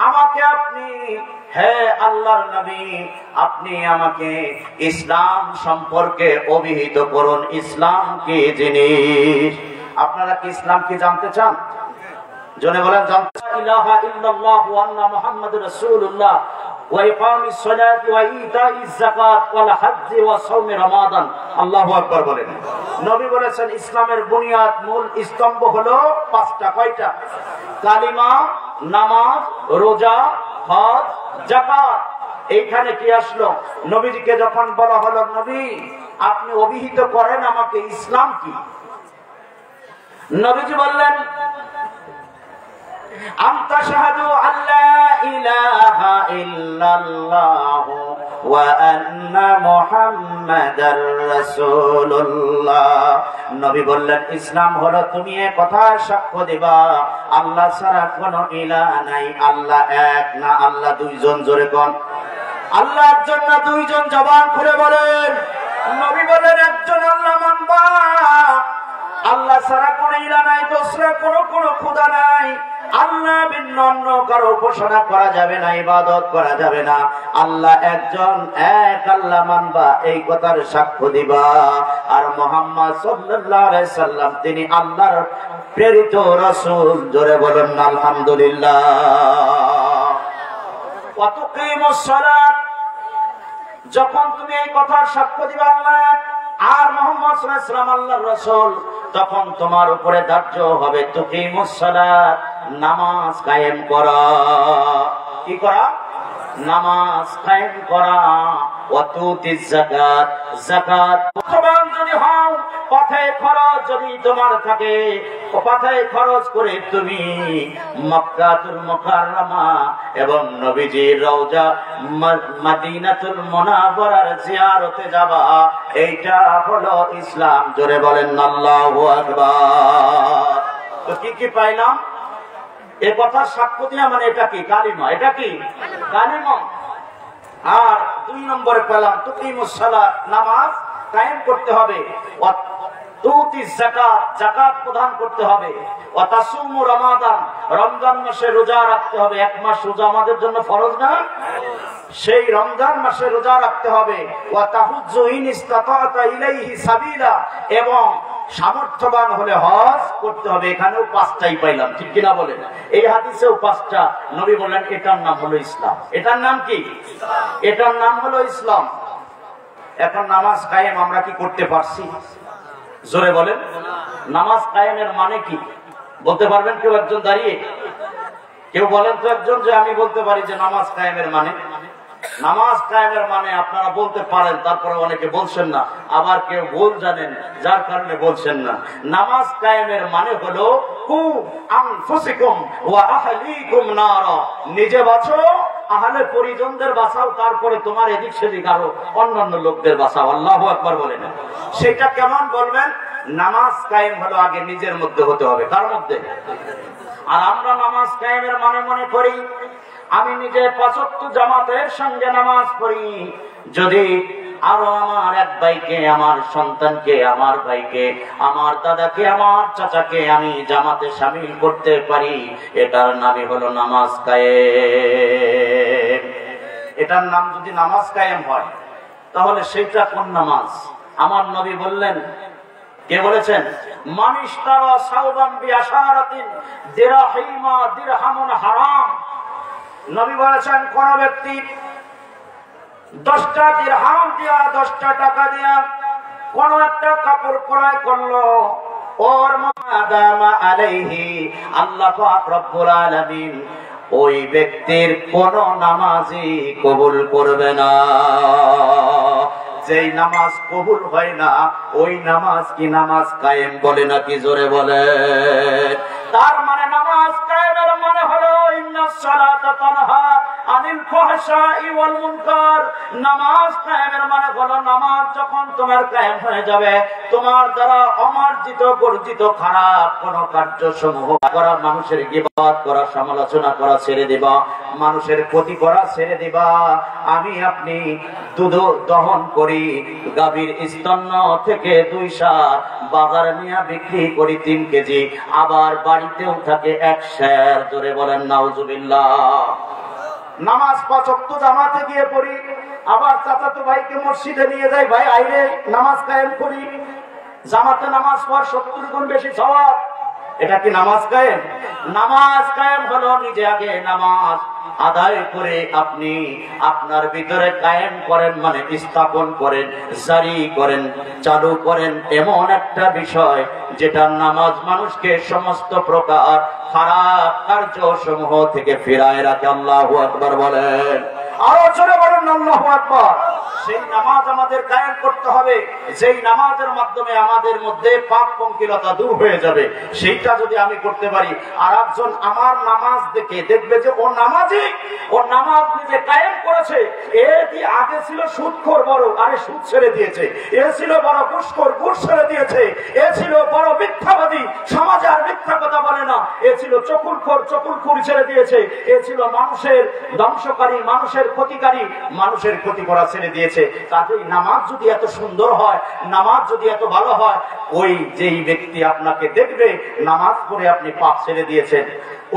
আমাকে আপনি, হে আল্লাহর নবী, আপনি আমাকে ইসলাম সম্পর্কে অভিহিত করুন। ইসলাম কি জিনিস? আপনারা কি ইসলাম কি জানতে চান? জনে বলেন জানতে চান? ইলাহা ইল্লাল্লাহু ওয়া আন্না মুহাম্মাদুর রাসূলুল্লাহ ওয়া ইকামিস সালাতি ওয়া ইতাইজ যাকাত ওয়াল হজ্জ ওয়া সাওমি রমাদান। আল্লাহু আকবার বলেন। নবী বলেছেন ইসলামের বুনিয়াদ, মূল স্তম্ভ হলো পাঁচটা। কয়টা? কালিমা, নামাজ, রোজা, হজ, যাকাত। এইখানে কি আসলো? নবীজিকে যখন বলা হলো, নবী আপনি অভিহিত করেন আমাকে ইসলাম কি? নবীজি বললেন, আনতা শাহাদু আল্লা ইলাহা ইল্লাল্লাহ ওয়া আন্না মুহাম্মাদার রাসূলুল্লাহ। নবী বললেন ইসলাম হলো তুমি এই কথা সাক্ষ্য দিবা আল্লাহ ছাড়া কোনো ইলাহ নাই, আল্লাহ এক না, আল্লাহ দুইজন। জোরে কোন আল্লাহ একজন না দুইজন? জবান খুলে বলেন। নবী বলেন একজন আল্লাহ মানবা, আল্লাহ ছাড়া কোনো ইলাহ নাই, দোসরা কোনো খোদা নাই, আল্লাহ ভিন্ন অন্য কারো উপাসনা করা যাবে না, ইবাদত করা যাবে না, আল্লাহ একজন, এক আল্লাহ মানবা, এই কথার সাক্ষ্য দিবা। আর মুহাম্মদ সাল্লাল্লাহু আলাইহি সাল্লাম তিনি আল্লাহর প্রেরিত রাসূল। জোরে বলেন আলহামদুলিল্লাহ। ওয়া তুকিমুস সালাত, যখন তুমি এই কথার সাক্ষ্য দিবা আল্লাহ আর মুহাম্মদ সাল্লাল্লাহু আলাইহি সাল্লাম আল্লাহর রাসূল, তখন তোমার উপরে ধার্য হবে তুকিমুস সালাত, নামাজ কায়েম করা। কি করা? নামাজ কায়েম করা। ওয়া তুতিজ যাকাত, যাকাত প্রদান যদি হও, পথে খরচ যদি তোমার থাকে, পথে খরচ করে তুমি মক্কাতুল মুকাররমা এবং নবীজির রওজা মদিনাতুল মুনাওয়ারার জিয়ারতে যাবা, এইটা হলো ইসলাম। জোরে বলেন আল্লাহু আকবার। তো কি পাইলাম? এ কথা সাক্ষ্য দিয়া, মানে এটা কি? কালিমা। এটা কি? কালিমা। আর 2 নম্বরে পেলাম তুকিমুস সালাত, নামাজ কায়েম করতে হবে। ওয়া তুতিজ যাকাত, যাকাত প্রদান করতে হবে। ওয়া তাসুমু রমাদান, রমজান মাসে রোজা রাখতে হবে। এক মাস রোজা আমাদের জন্য ফরজ না? সেই রমজান মাসে রোজা রাখতে হবে। ওয়া তাহুজ্জু ইন ইসতাতা'তা ইলাইহি সাবিলা, এবং সামর্থ্যবান হলে হজ করতে হবে। এখানেও 5টাই পাইলাম, ঠিক কিনা বলেন? এই হাদিসেও 5টা। নবী বললেন এটার নাম হলো ইসলাম। এটার নাম কি? এটার নাম হলো ইসলাম। এখন নামাজ কায়েম আমরা কি করতে পারছি? জোরে বলেন। নামাজ কায়েমের মানে কি বলতে পারবেন কেউ একজন দাঁড়িয়ে? কেউ বলেন তো একজন, যে আমি বলতে পারি যে নামাজ কায়েমের মানে। নামাজ কায়েমের মানে আপনারা বলতে পারেন, তারপরে অনেকে বলছেন না, আবার কেউ ভুল জানেন যার কারণে বলছেন না। নামাজ কায়েমের মানে হলো কু আনফুসিকুম ওয়া আহলিকুম নারা, নিজে বাঁচো, আহলে পরিজনদের বাঁচাও, তারপরে তোমার এদিক সেদিক আরো অন্যান্য লোকদের বাঁচাও। আল্লাহু আকবার বলেন। সেটা কেমন বলবেন? নামাজ কায়েম হলো আগে নিজের মধ্যে হতে হবে। কার মধ্যে? আর আমরা নামাজ কায়েমের মানে মনে করি আমি নিজে 5 ওয়াক্ত জামাতের সঙ্গে নামাজ পড়ি, যদি আরো আমার এক ভাইকে, আমার সন্তানকে, আমার ভাইকে, আমার দাদাকে, আমার চাচাকে আমি জামাতে শামিল করতে পারি, এটার নামই হলো নামাজ কায়েম। এটার নাম যদি নামাজ কায়েম হয়, তাহলে সেটা কোন নামাজ? আমার নবী বললেন, কে বলেছেন? মানিশতারা সাওবান বিআশারাতিন দিরহিমা দিরহামুন হারাম। নবী বলেছেন কোন ব্যক্তি 10টা দিরহাম দিয়া, 10টা টাকা দিয়া কোন একটা কাপড় ক্রয় করলো, ওর মাদামা আলাইহি, আল্লাহ পাক রব্বুল আলামিন ওই ব্যক্তির কোন নামাজই কবুল করবে না। যেই নামাজ কবুল হয় না, ওই নামাজ কি নামাজ কায়েম বলে নাকি? জোরে বলে। তার মানে নামাজ কায়েমের মানে হলো ইন্নাস সালাতা তানহা আনিল ফাহশাই ওয়াল মুনকার। নামাজ কায়েমের মানে হলো নামাজ যখন তোমার কায়েম হয়ে যাবে, তোমার দ্বারা অমার্জিত গর্জিত খারাপ কোন কার্যসমূহ করা, মানুষের গীবত করা, সমালোচনা করা ছেড়ে দিবা, মানুষের ক্ষতি করা ছেড়ে দিবা। আমি আপনি দুধ দহন করি, গাভীর স্তন্য থেকে 2 সা, বাজার নিয়ে বিক্রি করি 3 কেজি, আবার বাড়িতেও থাকে 1 সের। জোরে বলেন নাউজুবিল্লাহ। নামাজ 5 ওয়াক্ত জামাতে গিয়ে পড়ি, আবার চাচাতো ভাইকে মসজিদে নিয়ে যাই, ভাই আইরে নামাজ কায়েম করি, জামাতে নামাজ পড় 70 গুণ বেশি সওয়াব। এটা কি নামাজ কায়েম? নামাজ কায়েম হলো নিজে আগে নামাজ আদায় করে আপনি আপনার ভিতরে কায়েম করেন, মানে স্থাপন করেন, জারি করেন, চালু করেন এমন একটা বিষয় যেটা নামাজ মানুষকে সমস্ত প্রকার খারাপ কার্যসমূহ থেকে ফিরায় রাখে। আল্লাহু আকবার বলেন, আরো জোরে বলেন আল্লাহু আকবার। সেই নামাজ আমাদের কায়েম করতে হবে, যেই নামাজের মাধ্যমে আমাদের মধ্যে পাপ পঙ্কিলতা দূর হয়ে যাবে। সেইটা যদি আমি করতে পারি, আর একজন আমার নামাজ দেখে দেখবে যে ও নামাজি, ও নামাজ নিজে কায়েম করেছে, এ কি আগে ছিল সুদখোর বড়, আরে সুদ ছেড়ে দিয়েছে, এ ছিল বড় ঘুষখোর, ঘুষ ছেড়ে দিয়েছে, এ ছিল বড় মিথ্যাবাদী, সমাজে আর মিথ্যা কথা বলে না, এ ছিল চকুলখোর, চকুলখুরি ছেড়ে দিয়েছে, এ ছিল মানুষের ধ্বংসকারী, মানুষের ক্ষতিকারী, মানুষের ক্ষতি করা ছেড়ে দিয়েছে। কাজেই নামাজ যদি এত সুন্দর হয়, নামাজ যদি এত ভালো হয়, ওই যেই ব্যক্তি আপনাকে দেখবে নামাজ পড়ে আপনি পাপ ছেড়ে দিয়েছেন,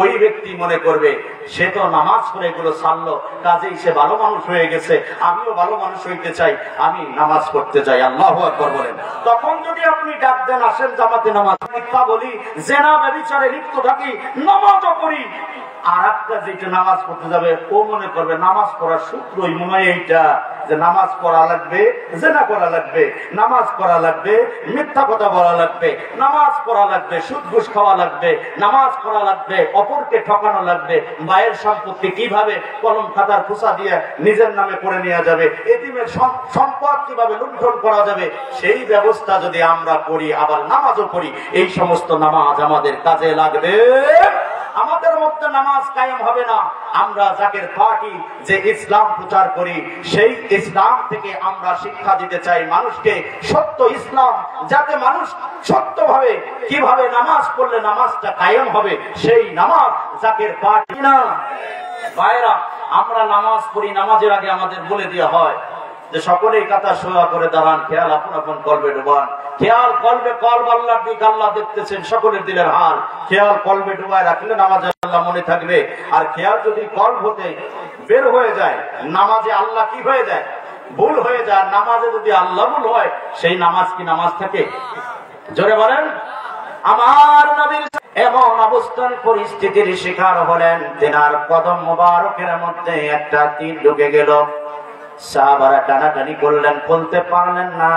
ওই ব্যক্তি মনে করবে সে তো নামাজ পড়ে এগুলো ছাড়লো, কাজেই সে ভালো মানুষ হয়ে গেছে, আমিও ভালো মানুষ হইতে চাই, আমি নামাজ পড়তে চাই। আল্লাহু আকবার বলেন। তখন যদি আপনি ডাক দেন আসেন জামাতে নামাজ, মিথ্যা বলি, জেনা ব্যভিচারে লিপ্ত থাকি, নামাজও পড়ি, আর একটা যেটা নামাজ পড়তে যাবে ও মনে করবে নামাজ পড়ার সূত্রই মনে হয় এইটা, যে নামাজ পড়া লাগবে, জেনা করা লাগবে, নামাজ পড়া লাগবে, মিথ্যা কথা বলা লাগবে, নামাজ পড়া লাগবে, সুদ ঘুষ খাওয়া লাগবে, নামাজ পড়া লাগবে, অপরকে ঠকানো লাগবে, মায়ের সম্পত্তি কিভাবে কলম খাতার খোসা দিয়ে নিজের নামে করে নেওয়া যাবে, এতিমের সম্পদ কিভাবে লুণ্ঠন করা যাবে, সেই ব্যবস্থা যদি আমরা করি, আবার নামাজও পড়ি, এই সমস্ত নামাজ আমাদের কাজে লাগবে। আমাদের মধ্যে নামাজ কায়েম হবে না। আমরা জাকের পার্টি যে ইসলাম প্রচার করি, সেই ইসলাম থেকে আমরা শিক্ষা দিতে চাই মানুষকে সত্য ইসলাম, যাতে মানুষ সত্যভাবে কিভাবে নামাজ পড়লে নামাজটা কায়েম হবে, সেই নামাজ জাকের পার্টি না। ভাইরা, আমরা নামাজ পড়ি, নামাজের আগে আমাদের বলে দেওয়া হয় যে সকলেই কাতা সোয়া করে দাঁড়ান, খেয়াল আপন আপন কলবে ডুবান, খেয়াল কলবে কলব আল্লাহর দিকে, আল্লাহ দেখতেছেন সকলের দিলের হাল, খেয়াল কলবে ডুবায় রাখলে নামাজে আল্লাহ মনে থাকবে। আর খেয়াল যদি কলব হতে বের হয়ে যায়, নামাজে আল্লাহ কি হয়ে যায়? ভুল হয়ে যায়। নামাজে যদি আল্লাহ ভুল হয়, সেই নামাজ কি নামাজ থাকে? জোরে বলেন। আমার নবীর এমন অবস্থান পরিস্থিতির শিকার হলেন, তেনার কদম মোবারকের মধ্যে একটা তীর ঢুকে গেল। সাহাবারা টানাটানি করলেন, খুলতে পারলেন না।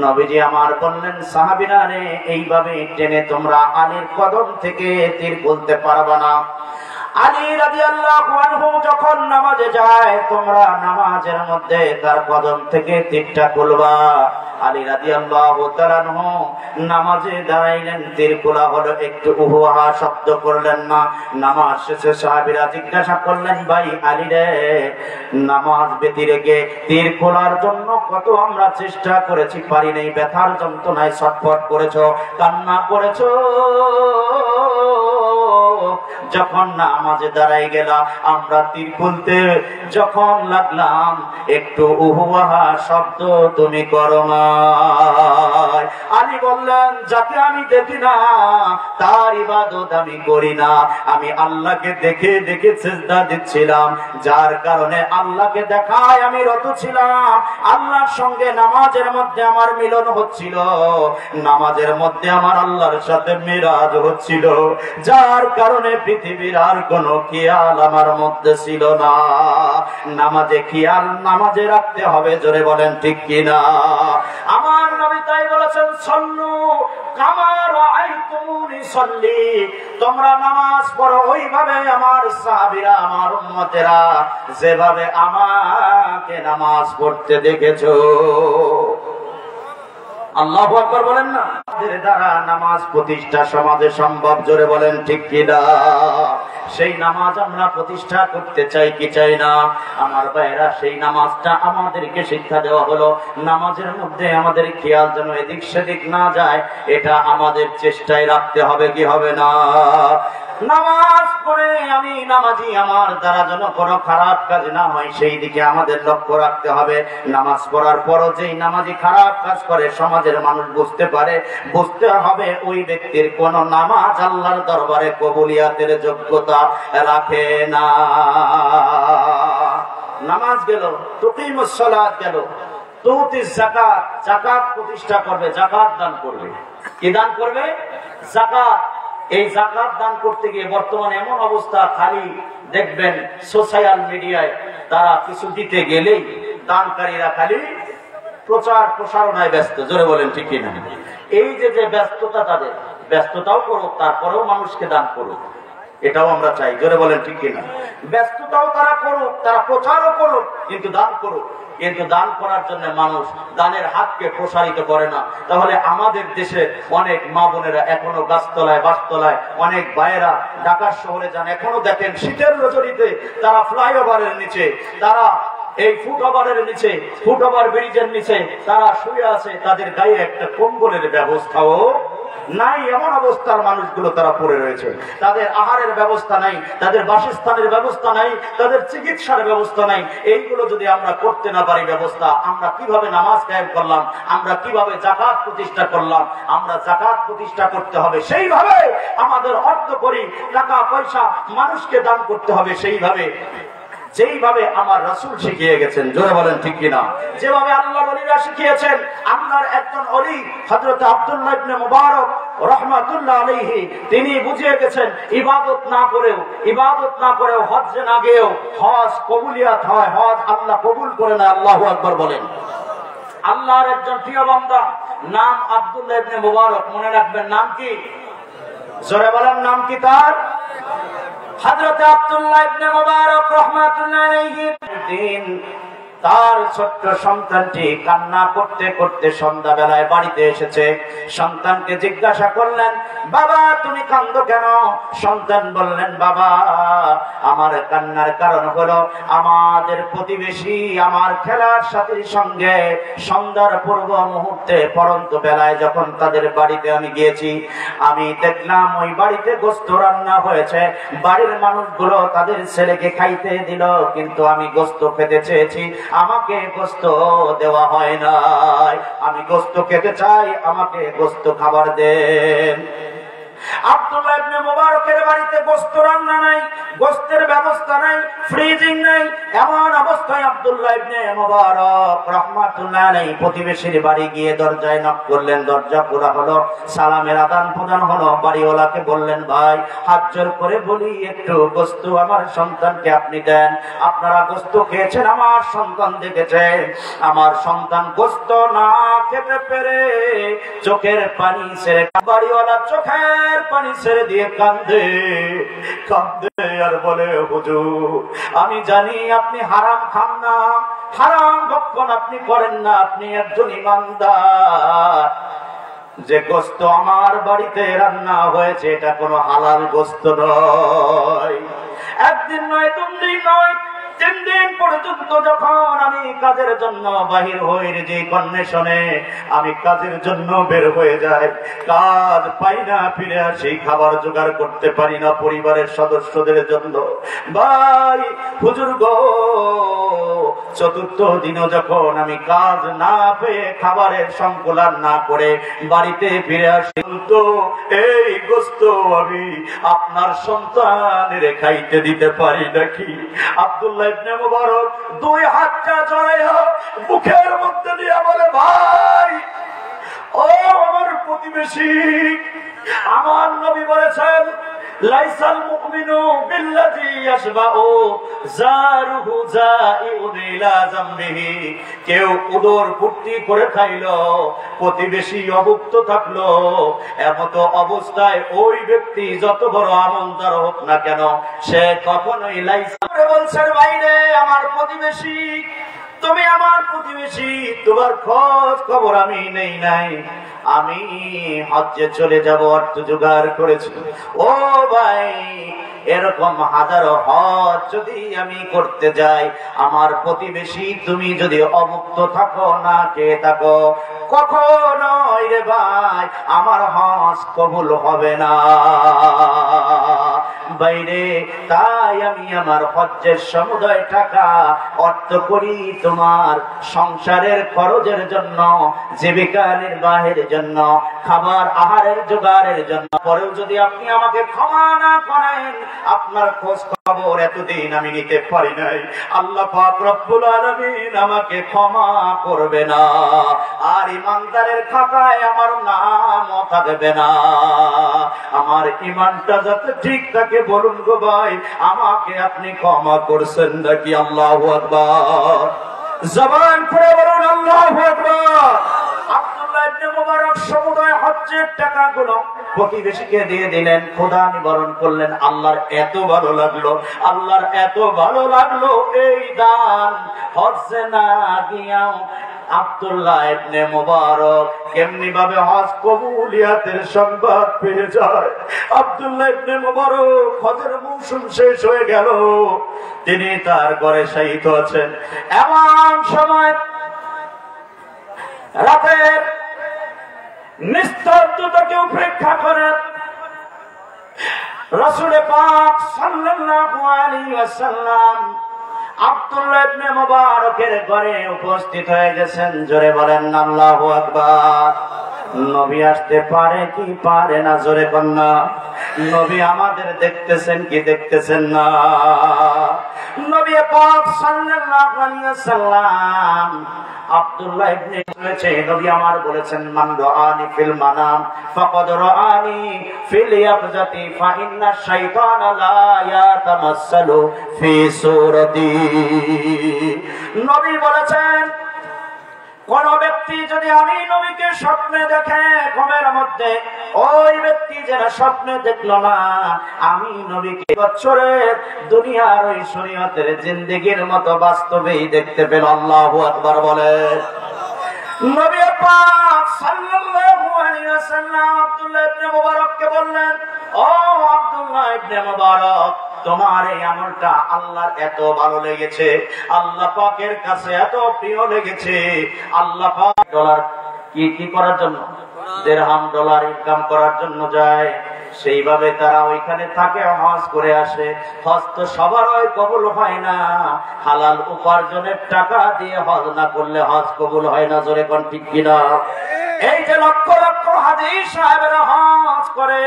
নবীজি আমার বললেন, সাহাবীরা রে, এইভাবে টেনে তোমরা আলীর কদম থেকে তীর খুলতে পারবে না। আলী রাদিয়াল্লাহু আনহু যখন নামাজে যায়, তোমরা নামাজের মধ্যে তার কদম থেকে তীরটা খুলবা। আলী রাদিয়াল্লাহু তাআলা আনহু নামাজে দাঁড়াইলেন, তীর খোলা হলো, একটু উহুহা শব্দ করলেন না। নামাজ শেষে সাহাবীরা জিজ্ঞাসা করলেন, ভাই আলী রে, নামাজ বেঁধে রেখে তীর খোলার জন্য কত আমরা চেষ্টা করেছি, পারি নাই, ব্যথার যন্ত্রণায় ছটফট করেছো, কান্না করেছো, যখন নামাজে দাঁড়াই গেলাম আমরা তীর খুলতে যখন লাগলাম, একটু উহুহা শব্দ তুমি করো না। আলী বললেন, যাকে আমি দেখি না তার ইবাদত আমি করি না, আমি আল্লাহকে দেখে দেখে সিজদা দিচ্ছিলাম, যার কারণে আল্লাহকে দেখায় আমি রত ছিলাম। আল্লাহর সঙ্গে নামাজের মধ্যে আমার মিলন হচ্ছিল, নামাজের মধ্যে আমার আল্লাহর সাথে মিরাজ হচ্ছিল, যার কারণে পৃথিবীর আর কোন খেয়াল আমার মধ্যে ছিল না। নামাজে খেয়াল নামাজে রাখতে হবে, জোরে বলেন ঠিক কিনা। আমার নবী তাই বলেছেন, সল্লু কামা রাআইতুমুনি সল্লি, তোমরা নামাজ পড়ো ওইভাবে আমার সাহাবীরা, আমার উম্মতেরা যেভাবে আমাকে নামাজ পড়তে দেখেছো। আল্লাহু আকবার বলেন না। আমাদের দ্বারা নামাজ প্রতিষ্ঠা সমাজে সম্ভব, জোরে বলেন ঠিক কিনা। সেই নামাজ আমরা প্রতিষ্ঠা করতে চাই কি চাই না? আমার ভাইরা, সেই নামাজটা আমাদেরকে শিক্ষা দেওয়া হলো। নামাজের মধ্যে আমাদের খেয়াল যেন এদিক সেদিক না যায়, এটা আমাদের চেষ্টায় রাখতে হবে কি হবে না? নামাজ পড়ে আমি নামাজি, আমার দ্বারা যেন কোনো খারাপ কাজ না হয় সেই দিকে আমাদের লক্ষ্য রাখতে হবে। নামাজ পড়ার পরও যেই নামাজি খারাপ কাজ করে সমাজের মানুষ বুঝতে পারে, বুঝতে হবে ওই ব্যক্তির কোন নামাজ আল্লাহর দরবারে কবুলিয়াতের যোগ্যতা রাখে না। নামাজ গেল, তুকিমুস সালাত গেল, তুতিস যাকাত, যাকাত প্রতিষ্ঠা করবে, যাকাত দান করবে। কি দান করবে? যাকাত। এই যাকাত দান করতে গিয়ে বর্তমানে এমন অবস্থা, খালি দেখবেন সোশ্যাল মিডিয়ায় তারা কিছু দিতে গেলেই দানকারীরা খালি প্রচার প্রসারণায় ব্যস্ত। জোরে বলেন ঠিক কিনা? এই যে ব্যস্ততা, তাদের ব্যস্ততাও করুক, তারপরেও মানুষকে দান করুক, এটাও আমরা চাই। জোরে বলেন ঠিক কিনা? ব্যস্ততাও তারা করুক, তারা প্রচারও করুক, কিন্তু দান করুক। কিন্তু দান করার জন্য মানুষ দানের হাতকে প্রসারিত করে না। তাহলে আমাদের দেশে অনেক মা বোনেরা এখনো গাছতলায়, বাসতলায়, অনেক ভাইয়েরা ঢাকার শহরে যান, এখনো দেখেন শীতের রজনীতে তারা ফ্লাইওভারের নিচে, তারা এই ফুটওভারের নিচে, ফুটওভার ব্রিজের নিচে তারা শুয়ে আছে, তাদের গায়ে একটা কম্বলের ব্যবস্থাও নাই। এমন অবস্থার মানুষগুলো তারা পড়ে রয়েছে। তাদের আহারের ব্যবস্থা নাই, তাদের বাসস্থানের ব্যবস্থা নাই, তাদের চিকিৎসার ব্যবস্থা নাই। এইগুলো যদি আমরা করতে না পারি ব্যবস্থা, আমরা কিভাবে নামাজ কায়েম করলাম? আমরা কিভাবে যাকাত প্রতিষ্ঠা করলাম? আমরা যাকাত প্রতিষ্ঠা করতে হবে সেইভাবে, আমাদের অর্থ করি, টাকা পয়সা মানুষকে দান করতে হবে সেইভাবে, যেইভাবে আমার রাসূল শিখিয়ে গেছেন। জোরে বলেন ঠিক কিনা? যেভাবে আল্লাহ ওলিরা শিখিয়েছেন। আল্লাহর একজন ওলি হযরত আব্দুল্লাহ ইবনে মুবারক রাহমাতুল্লাহ আলাইহি, তিনি বুঝিয়ে গেছেন ইবাদত না করেও হজ্জে না গিয়েও হজ কবুলিয়াত হয়, হজ আল্লাহ কবুল করে না। আল্লাহু আকবার বলেন। আল্লাহর একজন প্রিয় বান্দা, নাম আব্দুল্লাহ ইবনে মুবারক, মনে রাখবেন নাম কি? জোরে বলেন নাম কি তার? হযরত আব্দুল্লাহ ইবনে মুবারক রাহমাতুল্লাহ আলাইহি, তার ছোট্ট সন্তানটি কান্না করতে করতে সন্ধ্যা বেলায় বাড়িতে এসেছে। সন্তানকে জিজ্ঞাসা করলেন, বাবা তুমি কাঁদো কেন? সন্তান বললেন, বাবা আমার কান্নার কারণ হলো আমাদের প্রতিবেশী আমার খেলার সাথীর সঙ্গে সন্ধ্যার পূর্ব মুহূর্তে পরন্ত বেলায় যখন তাদের বাড়িতে আমি গিয়েছি, আমি দেখলাম ওই বাড়িতে গোশত রান্না হয়েছে। বাড়ির মানুষগুলো তাদের ছেলেকে খাইতে দিল, কিন্তু আমি গোশত খেতে চেয়েছি, আমাকে গোশত দেওয়া হয় নাই। আমি গোশত খেতে চাই, আমাকে গোশত খাবার দেন। আব্দুল্লাহ ইবনে মুবারকের বাড়িতে গোশত রান্না নাই, গোশতের ব্যবস্থা নাই, ফ্রিজিং নাই। এমন অবস্থায় আব্দুল্লাহ ইবনে মুবারক রাহমাতুল্লাহ আলাইহি প্রতিবেশীর বাড়ি গিয়ে দরজায় নক করলেন। দরজা খোলা হলো, সালামের আদান প্রদান হলো। বাড়িওয়ালাকে বললেন, ভাই হাত জোর করে বলি একটু গোশত আমার সন্তানকে আপনি দেন। আপনারা গোশত খেয়েছেন, আমার সন্তান দেখেছে, আমার সন্তান গোশত না খেতে পেরে চোখের পানি ছেড়ে, বাড়িওয়ালা চোখের পানি ছেড়ে দিয়ে কাঁদে আর বলে, হুজুর আমি জানি আপনি হারাম খান না, হারাম ভক্ষণ আপনি করেন না, আপনি একজন ইমানদার। যে গোশত আমার বাড়িতে রান্না হয়েছে এটা কোনো হালাল গোশত নয়। একদিন নয়, 2 দিন নয়, 3 দিন পর্যন্ত যখন আমি কাজের জন্য বাহির হই, যে কন্ডিশনে আমি কাজের জন্য বের হয়ে যাই, কাজ পাই না, ফিরে আসি, খাবার জোগাড় করতে পারি না পরিবারের সদস্যদের জন্য। ভাই হুজুর গো, 4র্থ দিনও যখন আমি কাজ না পেয়ে খাবারের সংকুলান না করে বাড়িতে ফিরে আসি, তো এই গোশত আমি আপনার সন্তানের খাইতে দিতে পারি নাকি? আব্দুল্লাহ ইবনে মুবারক 2 হাতটা জড়াইয়া মুখের মধ্যে দিয়ে বলে, ভাই ও আমার প্রতিবেশী, আমার নবী বলেছেন লাইসাল মুমিনু বিল্লাযী ইয়াশবাউ জারুহু জাইউন ইলা যামবিহি। কেউ উদর পূর্তি করে খাইলো, প্রতিবেশী অভুক্ত থাকলো, এমত অবস্থায় ওই ব্যক্তি যত বড় আমলদার হোক না কেন, সে কখনোই লাইসাল বলছেন, বাইরে আমার প্রতিবেশী, তুমি আমার প্রতিবেশী, তোমার খোঁজ খবর আমি নেই নাই, আমি হজ্জে চলে যাব, অর্থ জোগাড় করেছি। ও ভাই এরকম হাজারো হজ যদি আমি করতে যাই, আমার প্রতিবেশী তুমি যদি অভুক্ত থাকো, না খেয়ে থাকো, কখনোই রে ভাই আমার হজ কবুল হবে না বাইরে। তাই আমি আমার হজ্জের সমুদয় টাকা অর্থ করি তোমার সংসারের খরচের জন্য, জীবিকা নির্বাহের জন্য, খাবার আহারের জোগাড়ের জন্য। পরেও যদি আপনি আমাকে ক্ষমা না করেন, আপনার খোঁজ খবর এতদিন আমি নিতে পারি নাই, আল্লাহ পাক রব্বুল আলামিন আমাকে ক্ষমা করবে না, আর ইমানদারের খাতায় আমার নামও থাকবে না। আমার ইমানটা যাতে ঠিক থাকে, বলুন গো ভাই, আমাকে আপনি ক্ষমা করছেন নাকি? আল্লাহু আকবার, জবান খুলে বলুন আল্লাহু আকবার। আব্দুল্লাহ ইবনে মুবারক সমুদয় হজ্জের টাকাগুলো প্রতিবেশীকে দিয়ে দিলেন, খোদা নিবারণ করলেন। আল্লাহর এত ভালো লাগলো, আল্লাহর এত ভালো লাগলো, এই দান হজ্জে না গিয়াও আব্দুল্লাহ ইবনে মুবারক কেমনি ভাবে হজ কবুলিয়াতের সংবাদ পেয়ে যায়। আব্দুল্লাহ ইবনে মুবারক হজের মৌসুম শেষ হয়ে গেল, তিনি তার ঘরে শায়িত আছেন। এমন সময় রাতের নিস্তব্ধতাকে উপেক্ষা করে রাসূল পাক সাল্লাল্লাহু আলাইহি ওয়াসাল্লাম আব্দুল্লাহ ইবনে মুবারকের ঘরে উপস্থিত হয়ে গেছেন। জোরে বলেন আল্লাহু আকবার। নবী আসতে পারে কি পারে না? জোরে কন্যা। নবী আমাদের দেখতেছেন কি দেখতেছেন না? নবী পাক সাল্লাল্লাহু আলাইহি ওয়াসাল্লাম আব্দুল্লাহ ইবনে বলেছে, নবী আমার বলেছেন, মান রাআনি ফিল মানাম ফাকাদ রাআনি ফিল ইয়াবজাতি ফা ইন্না শাইতানা লা ইয়াতামাসসালু ফি সূরাতি। নবী বলেছেন, কোন ব্যক্তি যদি আমি নবীকে স্বপ্নে দেখে ঘুমের মধ্যে, ওই ব্যক্তি যারা স্বপ্নে দেখলো না আমি নবীকে বছরের দুনিয়ার ওই শরীয়তের জিন্দেগির মতো বাস্তবেই দেখতে পেল। আল্লাহু আকবার বলে। নবী পাক সাল্লাল্লাহু আলাইহি ওয়াসাল্লাম আব্দুল্লাহ ইবনে মুবারককে বললেন, ও আব্দুল্লাহ ইবনে মুবারক, তোমার এই আমলটা আল্লাহর এত ভালো লেগেছে, আল্লাহ পাকের কাছে এত প্রিয় লেগেছে। আল্লাহ পাক ডলার কি করার জন্য, দিরহাম ডলার ইনকাম করার জন্য যায়, সেইভাবে তারা ওইখানে থাকে, হজ করে আসে। হজ তো সবারই কবুল হয় না, হালাল উপার্জনের টাকা দিয়ে হজ না করলে হজ কবুল হয় না। জোরে কোন ঠিক কিনা? এই যে লক্ষ লক্ষ হাজী সাহেবেরা হজ করে,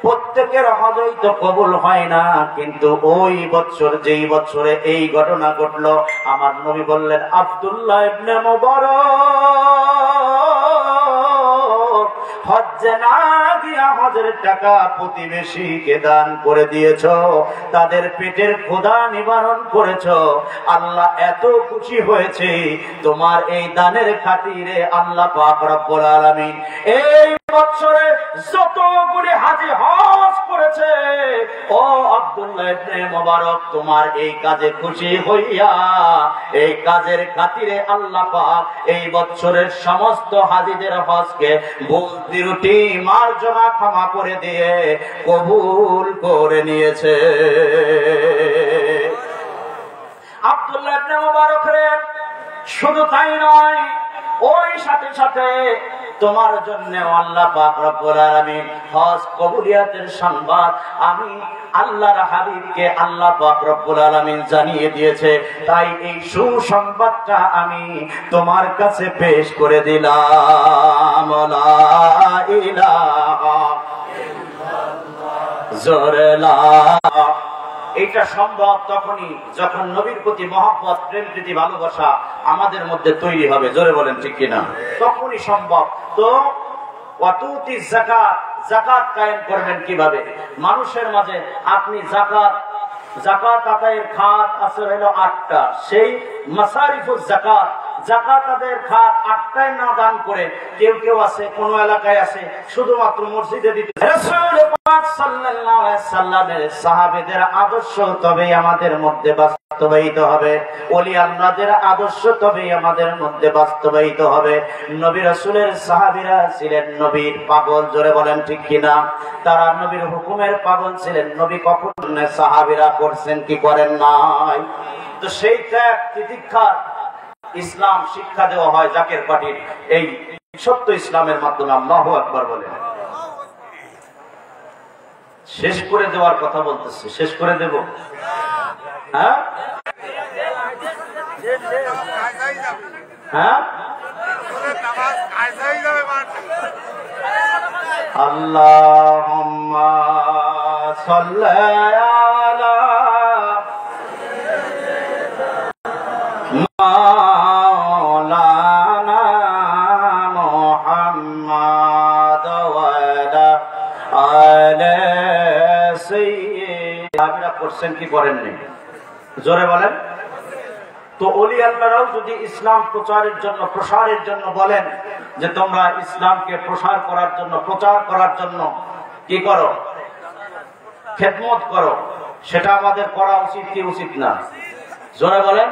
প্রত্যেকের হজই তো কবুল হয় না, কিন্তু ওই বছর যেই বছরে এই ঘটনা ঘটলো, আমার নবী বললেন, আব্দুল্লাহ ইবনে মুবারক হজ্জে না গিয়া হজের টাকা প্রতিবেশীকে দান করে দিয়েছ, তাদের পেটের ক্ষুধা নিবারণ করেছ, আল্লাহ এত খুশি হয়েছে তোমার এই দানের খাতিরে। আল্লাহ পাক রব্বুল আলামিন এই বছরে যতগুলি হাজী হজ করেছে, ও আব্দুল্লাহ ইবনে মুবারক, তোমার এই কাজে খুশি হইয়া এই কাজের খাতিরে আল্লাহ পাক এই বছরের সমস্ত হাজীদের হজকে ভুল ত্রুটি মার্জনা ক্ষমা করে দিয়ে কবুল করে নিয়েছে। আব্দুল্লাহ ইবনে মুবারকের শুধু তাই নয়, ওই সাথে সাথে তোমার জন্য আল্লাহ পাক রব্বুল আলামিন হজ কবুলিয়াতের সংবাদ আমি আল্লাহর হাবিবকে আল্লাহ পাক রব্বুল আলামিন জানিয়ে দিয়েছে। তাই এই সুসংবাদটা আমি তোমার কাছে পেশ করে দিলাম। লা ইলাহা ইল্লাল্লাহ, জোরে লা। এটা সম্ভব তখনই যখন নবীর প্রতি মহব্বত, প্রেম, প্রীতি, ভালোবাসা আমাদের মধ্যে তৈরি হবে। জোরে বলেন ঠিক কিনা? তখনই সম্ভব। তো ওয়াতুতি যাকাত, যাকাত কায়েম করবেন কিভাবে? মানুষের মাঝে আপনি যাকাত আদায়ের খাত আছে হলো 8টা, সেই মাসারিফুজ যাকাত, যাকাত আদায়ের খাত 8টায় না দান করে কেউ কেউ আছে কোন এলাকায় আছে শুধুমাত্র মসজিদে দিতে। রাসূল পাক সাল্লাল্লাহু আলাইহি সাল্লামের সাহাবীদের আদর্শ তবে আমাদের মধ্যে বাস্তবায়িত হবে। ওলি আল্লাহদের আদর্শ তবেই আমাদের মধ্যে বাস্তবায়িত হবে। নবী রাসূলের সাহাবীরা ছিলেন নবীর পাগল, জোরে বলেন ঠিক কিনা? তারা নবীর হুকুমের পাগল ছিলেন। নবী কখন সাহাবীরা করছেন কি করেন নাই? তো সেই ত্যাগ তিতিক্ষা ইসলাম শিক্ষা দেওয়া হয় জাকের পার্টির এই সত্য ইসলামের মাধ্যমে। আল্লাহু আকবার বলেন। শেষ করে দেওয়ার কথা বলতেছে, শেষ করে দেব। হ্যাঁ হ্যাঁ, আল্লাহুম্মা সাল্লি আলা মাওলানা মুহাম্মাদ ওয়া আলা আলি সাইয়্যিদিনা। করছেন কি করেননি? জোরে বলেন। তো ওলি আল্লাহরাও যদি ইসলাম প্রচারের জন্য প্রসারের জন্য বলেন যে তোমরা ইসলামকে প্রসার করার জন্য প্রচার করার জন্য কি করো, খেদমত করো, সেটা আমাদের করা উচিত কি উচিত না? জোরে বলেন।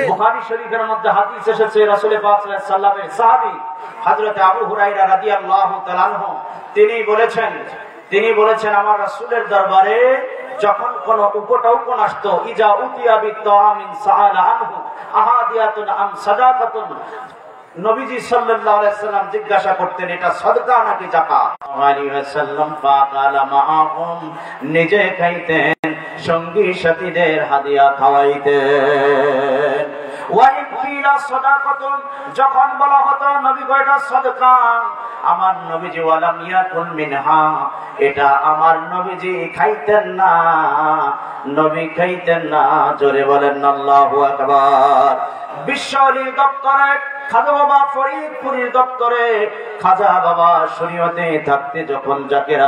বুখারী শরীফের মধ্যে হাদিস এসেছে, রাসূল পাক সাল্লাল্লাহু আলাইহি ওয়াসাল্লামের সাহাবী হযরত আবু হুরায়রা রাদিয়াল্লাহু তাআলা আনহু তিনি বলেছেন আমার রাসূলের দরবারে যখন কোন উপটৌকন আসতো, ইজা উতিয়া বিতামিন সাআলা আনহু আহাদিয়াতুন আম সাদাকাতুন, নবীজি সাল্লাল্লাহু আলাইহি ওয়াসাল্লাম জিজ্ঞাসা করতেন এটা সাদকা নাকি যাকাত। আলাইহি ওয়াসাল্লাম ফাকালা মাআহুম, নিজে খাইতেন, সঙ্গী সাথীদের হাদিয়া খাওয়াইতেন। ওয়া ইনকিলা সাদাকাতুন, যখন বলা হতো নবী গো এটা সাদকা, আমার নবীজি ওয়ালাম ইয়াকুল মিনহা, এটা আমার নবীজি খাইতেন না, নবী খাইতেন না। জোরে বলেন আল্লাহু আকবার। বিশ্বলীর দপ্তরে খাজা বাবা ফরিদপুরের দপ্তরে খাজা বাবা শরীয়তে থাকতে যখন জাকের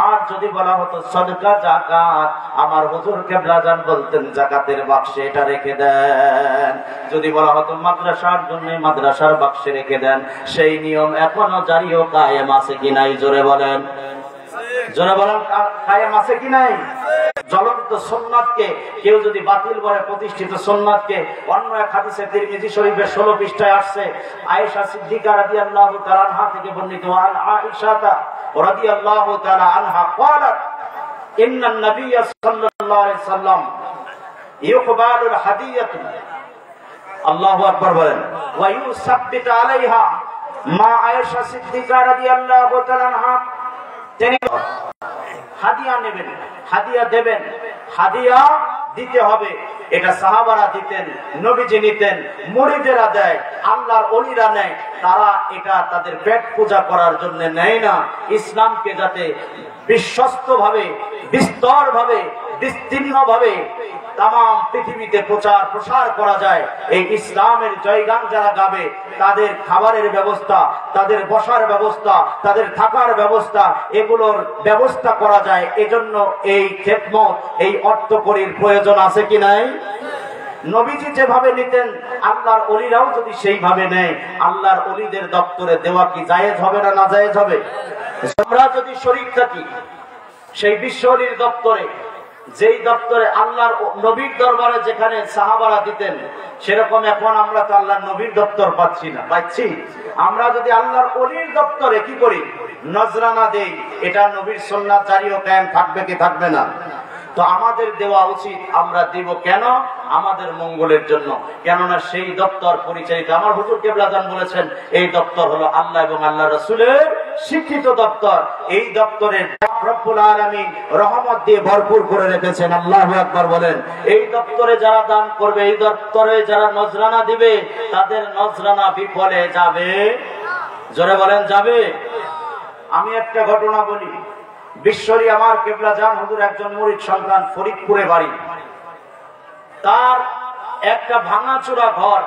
আর যদি বলা হতো সদকা যাকাত, আমার হুজুর কেবলাজান বলতেন যাকাতের বাক্সে এটা রেখে দেন। যদি বলা হতো মাদ্রাসার জন্য মাদ্রাসার বাক্সে রেখে দেন। সেই নিয়ম এখনো জারি ও কায়েম আছে কি নাই? জোরে বলেন, জোরে বলেন, কায়েম আছে কি নাই? জ্বলন্ত সুন্নাতকে কেউ যদি বাতিল করে, প্রতিষ্ঠিত সুন্নাতকে, অন্য এক হাদিসে তিরমিজি শরীফের 16 পৃষ্ঠায় আসছে, আয়েশা সিদ্দিকা রাদিয়াল্লাহু তাআলা আনহা থেকে বর্ণিত, আন আয়েশা রাদিয়াল্লাহু তাআলা আনহা قالت ان النبي صلى الله عليه وسلم يقبل الهديه আল্লাহু আকবার বলেন ওয়া ইউসাব্বিত আলাইহা। মা আয়েশা সিদ্দিকা রাদিয়াল্লাহু তাআলা আনহা তিনি হাদিয়া নেবেন, হাদিয়া দেবেন, হাদিয়া দিতে হবে। এটা সাহাবারা দিতেন, নবীজি নিতেন, মুরিদেরা দেয়, আল্লাহর ওলিরা নেয়। তারা এটা তাদের পেট পূজা করার জন্য নেয় না, ইসলামকে যাতে বিশ্বস্ত ভাবে, বিস্তর ভাবে, বিস্তীর্ণ ভাবে তাম পৃথিবীতে প্রচার প্রসার করা যায়। এই ইসলামের জয়গান যারা গাবে তাদের খাবারের ব্যবস্থা, তাদের বসার ব্যবস্থা, তাদের থাকার ব্যবস্থা, এগুলোর ব্যবস্থা করা যায়। এজন্য এই খেদমত, এই অর্থকরীর প্রয়োজন আছে কি নাই? নবীজি যেভাবে নিতেন আল্লাহর ওলিরাও যদি সেইভাবে নেয়, আল্লাহর ওলিদের দপ্তরে দেওয়া কি জায়েজ হবে না না জায়েজ হবে? আমরা যদি শরীক থাকি সেই বিশ্ব ওলির দপ্তরে, যেই দপ্তরে আল্লাহর নবীর দরবারে যেখানে সাহাবারা দিতেন, সেরকম এখন আমরা তো আল্লাহর নবীর দপ্তর পাচ্ছি না, পাচ্ছি? আমরা যদি আল্লাহর ওলির দপ্তরে কি করি, নজরানা দেই, এটা নবীর সুন্নাত জারি ও কায়েম থাকবে কি থাকবে না? তো আমাদের দেওয়া উচিত। আমরা দিব কেন? আমাদের মঙ্গলের জন্য। কেননা সেই দপ্তর পরিচালিত, আমার হুজুর কেবলাজান বলেছেন, এই দপ্তর হলো আল্লাহ এবং আল্লাহ রাসূলের শিক্ষিত দপ্তর। এই দপ্তরে রব্বুল আলামিন রহমত দিয়ে ভরপুর করে রেখেছেন। আল্লাহু আকবার বলেন। এই দপ্তরে যারা দান করবে, এই দপ্তরে যারা নজরানা দিবে, তাদের নজরানা বিফলে যাবে। জোরে বলেন, যাবে। আমি একটা ঘটনা বলি। বিশ্বরী আমার কেবলাজান হুজুর একজন মুরিদ সন্তান, ফরিদপুরে বাড়ি। তার একটা ভাঙাচোরা ঘর,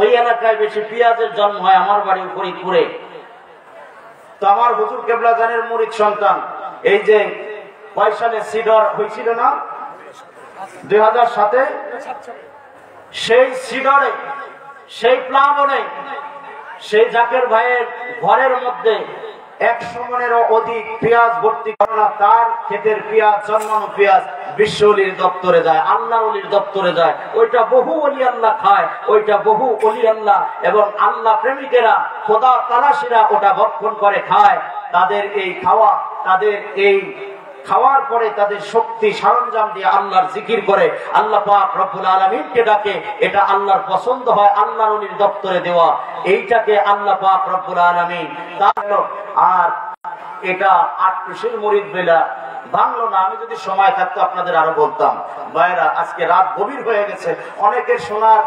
ওই এলাকায় বেশি পেঁয়াজের জন্ম হয়, আমার বাড়ি ফরিদপুরে। তো আমার হুজুর কেবলাজানের মুরিদ সন্তান, এই যে 5 সালে সিডর হয়েছিল না, 2007-এ, সেই সিডরে, সেই প্লাবনে, সেই জাকের ভাইয়ের ঘরের মধ্যে 100 মনেরও অধিক পেঁয়াজ ভর্তি। করোনা তার ক্ষেতের পেঁয়াজ, জন্মানো পেঁয়াজ বিশ্ব অলির দপ্তরে যায়, আল্লাহ অলির দপ্তরে যায়, ওইটা বহু অলি আল্লাহ খায়, ওইটা বহু অলি আল্লাহ এবং আল্লাহ প্রেমিকেরা, খোদা তালাশিরা ওটা ভক্ষণ করে খায়। তাদের এই খাওয়া, তাদের এই খাওয়ার পরে তাদের শক্তি সরঞ্জাম দিয়ে আল্লাহর জিকির করে, আল্লাহ পাক রব্বুল আলামিনকে ডাকে। এটা আল্লাহর পছন্দ হয় আল্লাহর ওলির দপ্তরে দেওয়া, এইটাকে আল্লাহ পাক রব্বুল আলামিন। আর এটা আটটুসির মুরিদ বেলা ভাঙলো না। আমি যদি সময় থাকতো আপনাদের আরো বলতাম। ভাইরা, আজকে রাত গভীর হয়ে গেছে, অনেকের শোনার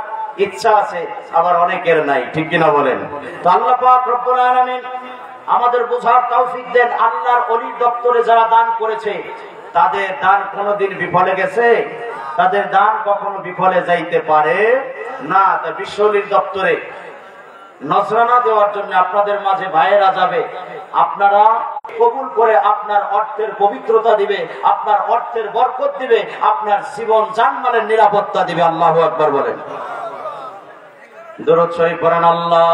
ইচ্ছা আছে, আবার অনেকের নাই, ঠিক কিনা বলেন? তো আল্লাহ পাক রব্বুল আলামিন আমাদের বোঝার তৌফিক দেন। আল্লাহর ওলির দপ্তরে যারা দান করেছে, তাদের দান কোনোদিন বিফলে গেছে? তাদের দান কখনো বিফলে যাইতে পারে না। তা বিশ্ব ওলির দপ্তরে নজরানা দেওয়ার জন্য আপনাদের মাঝে ভাইয়েরা যাবে, আপনারা কবুল করে আপনার অর্থের পবিত্রতা দিবে, আপনার অর্থের বরকত দিবে, আপনার জীবন জানমালের নিরাপত্তা দিবে। আল্লাহু আকবার বলেন। দরুদ শরীফ পড়েন। আল্লাহ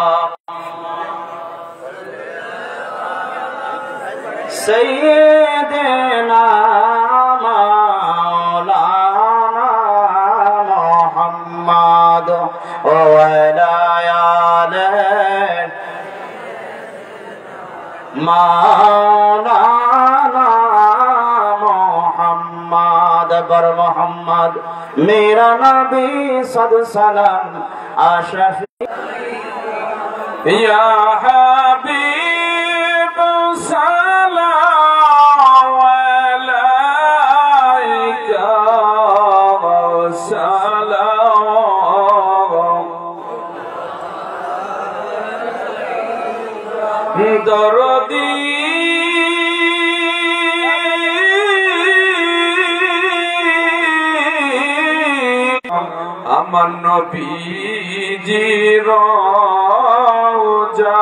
سيدنا مولانا محمد وعلى آله مولانا محمد बर मोहम्मद मेरा नबी सद सलाम आशफी या हबीब দরদি আমার নবীজির রওজা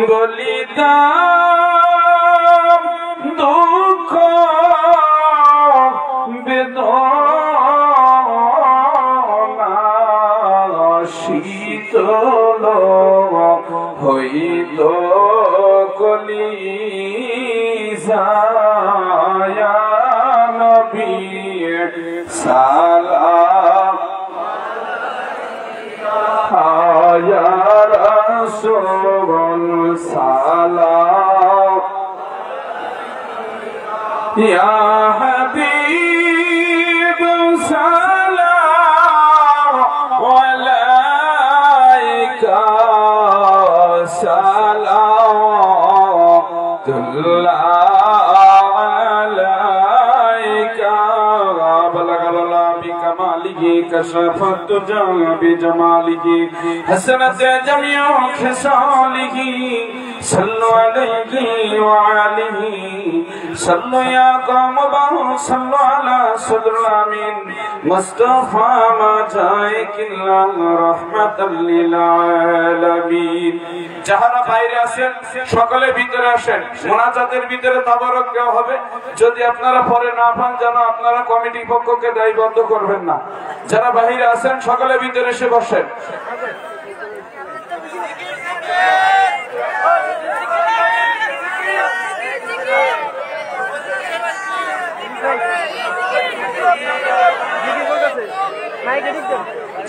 বলিদান দুঃখ বেদনা শীতল হইত কলিজায়া নবী সালাম আয়া রাসূল সালাম ইয়া হাবিব সালাম আলাইকা كشفت بجماله حسنت جميع خصاله صلوا عليه وعليه صلوا يا قوم صلوا على صدر الأمين مصطفى ما جاءك إلا رحمة للعالمين যাহারা বাইরে আছেন সকলে ভিতরে আসেন, মোনাজাতের ভিতরে তাবারক দেওয়া হবে। যদি আপনারা পরে না পান যেন আপনারা কমিটি পক্ষকে দায়ী বন্ধ করবেন না। যারা বাইরে আছেন সকলে ভিতরে এসে বসেন।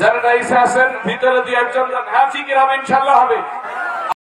যারা রাইসে আছেন ভিতরে দিয়ে একজন, হ্যাঁ ফিকির হবে, ইনশাআল্লাহ হবে।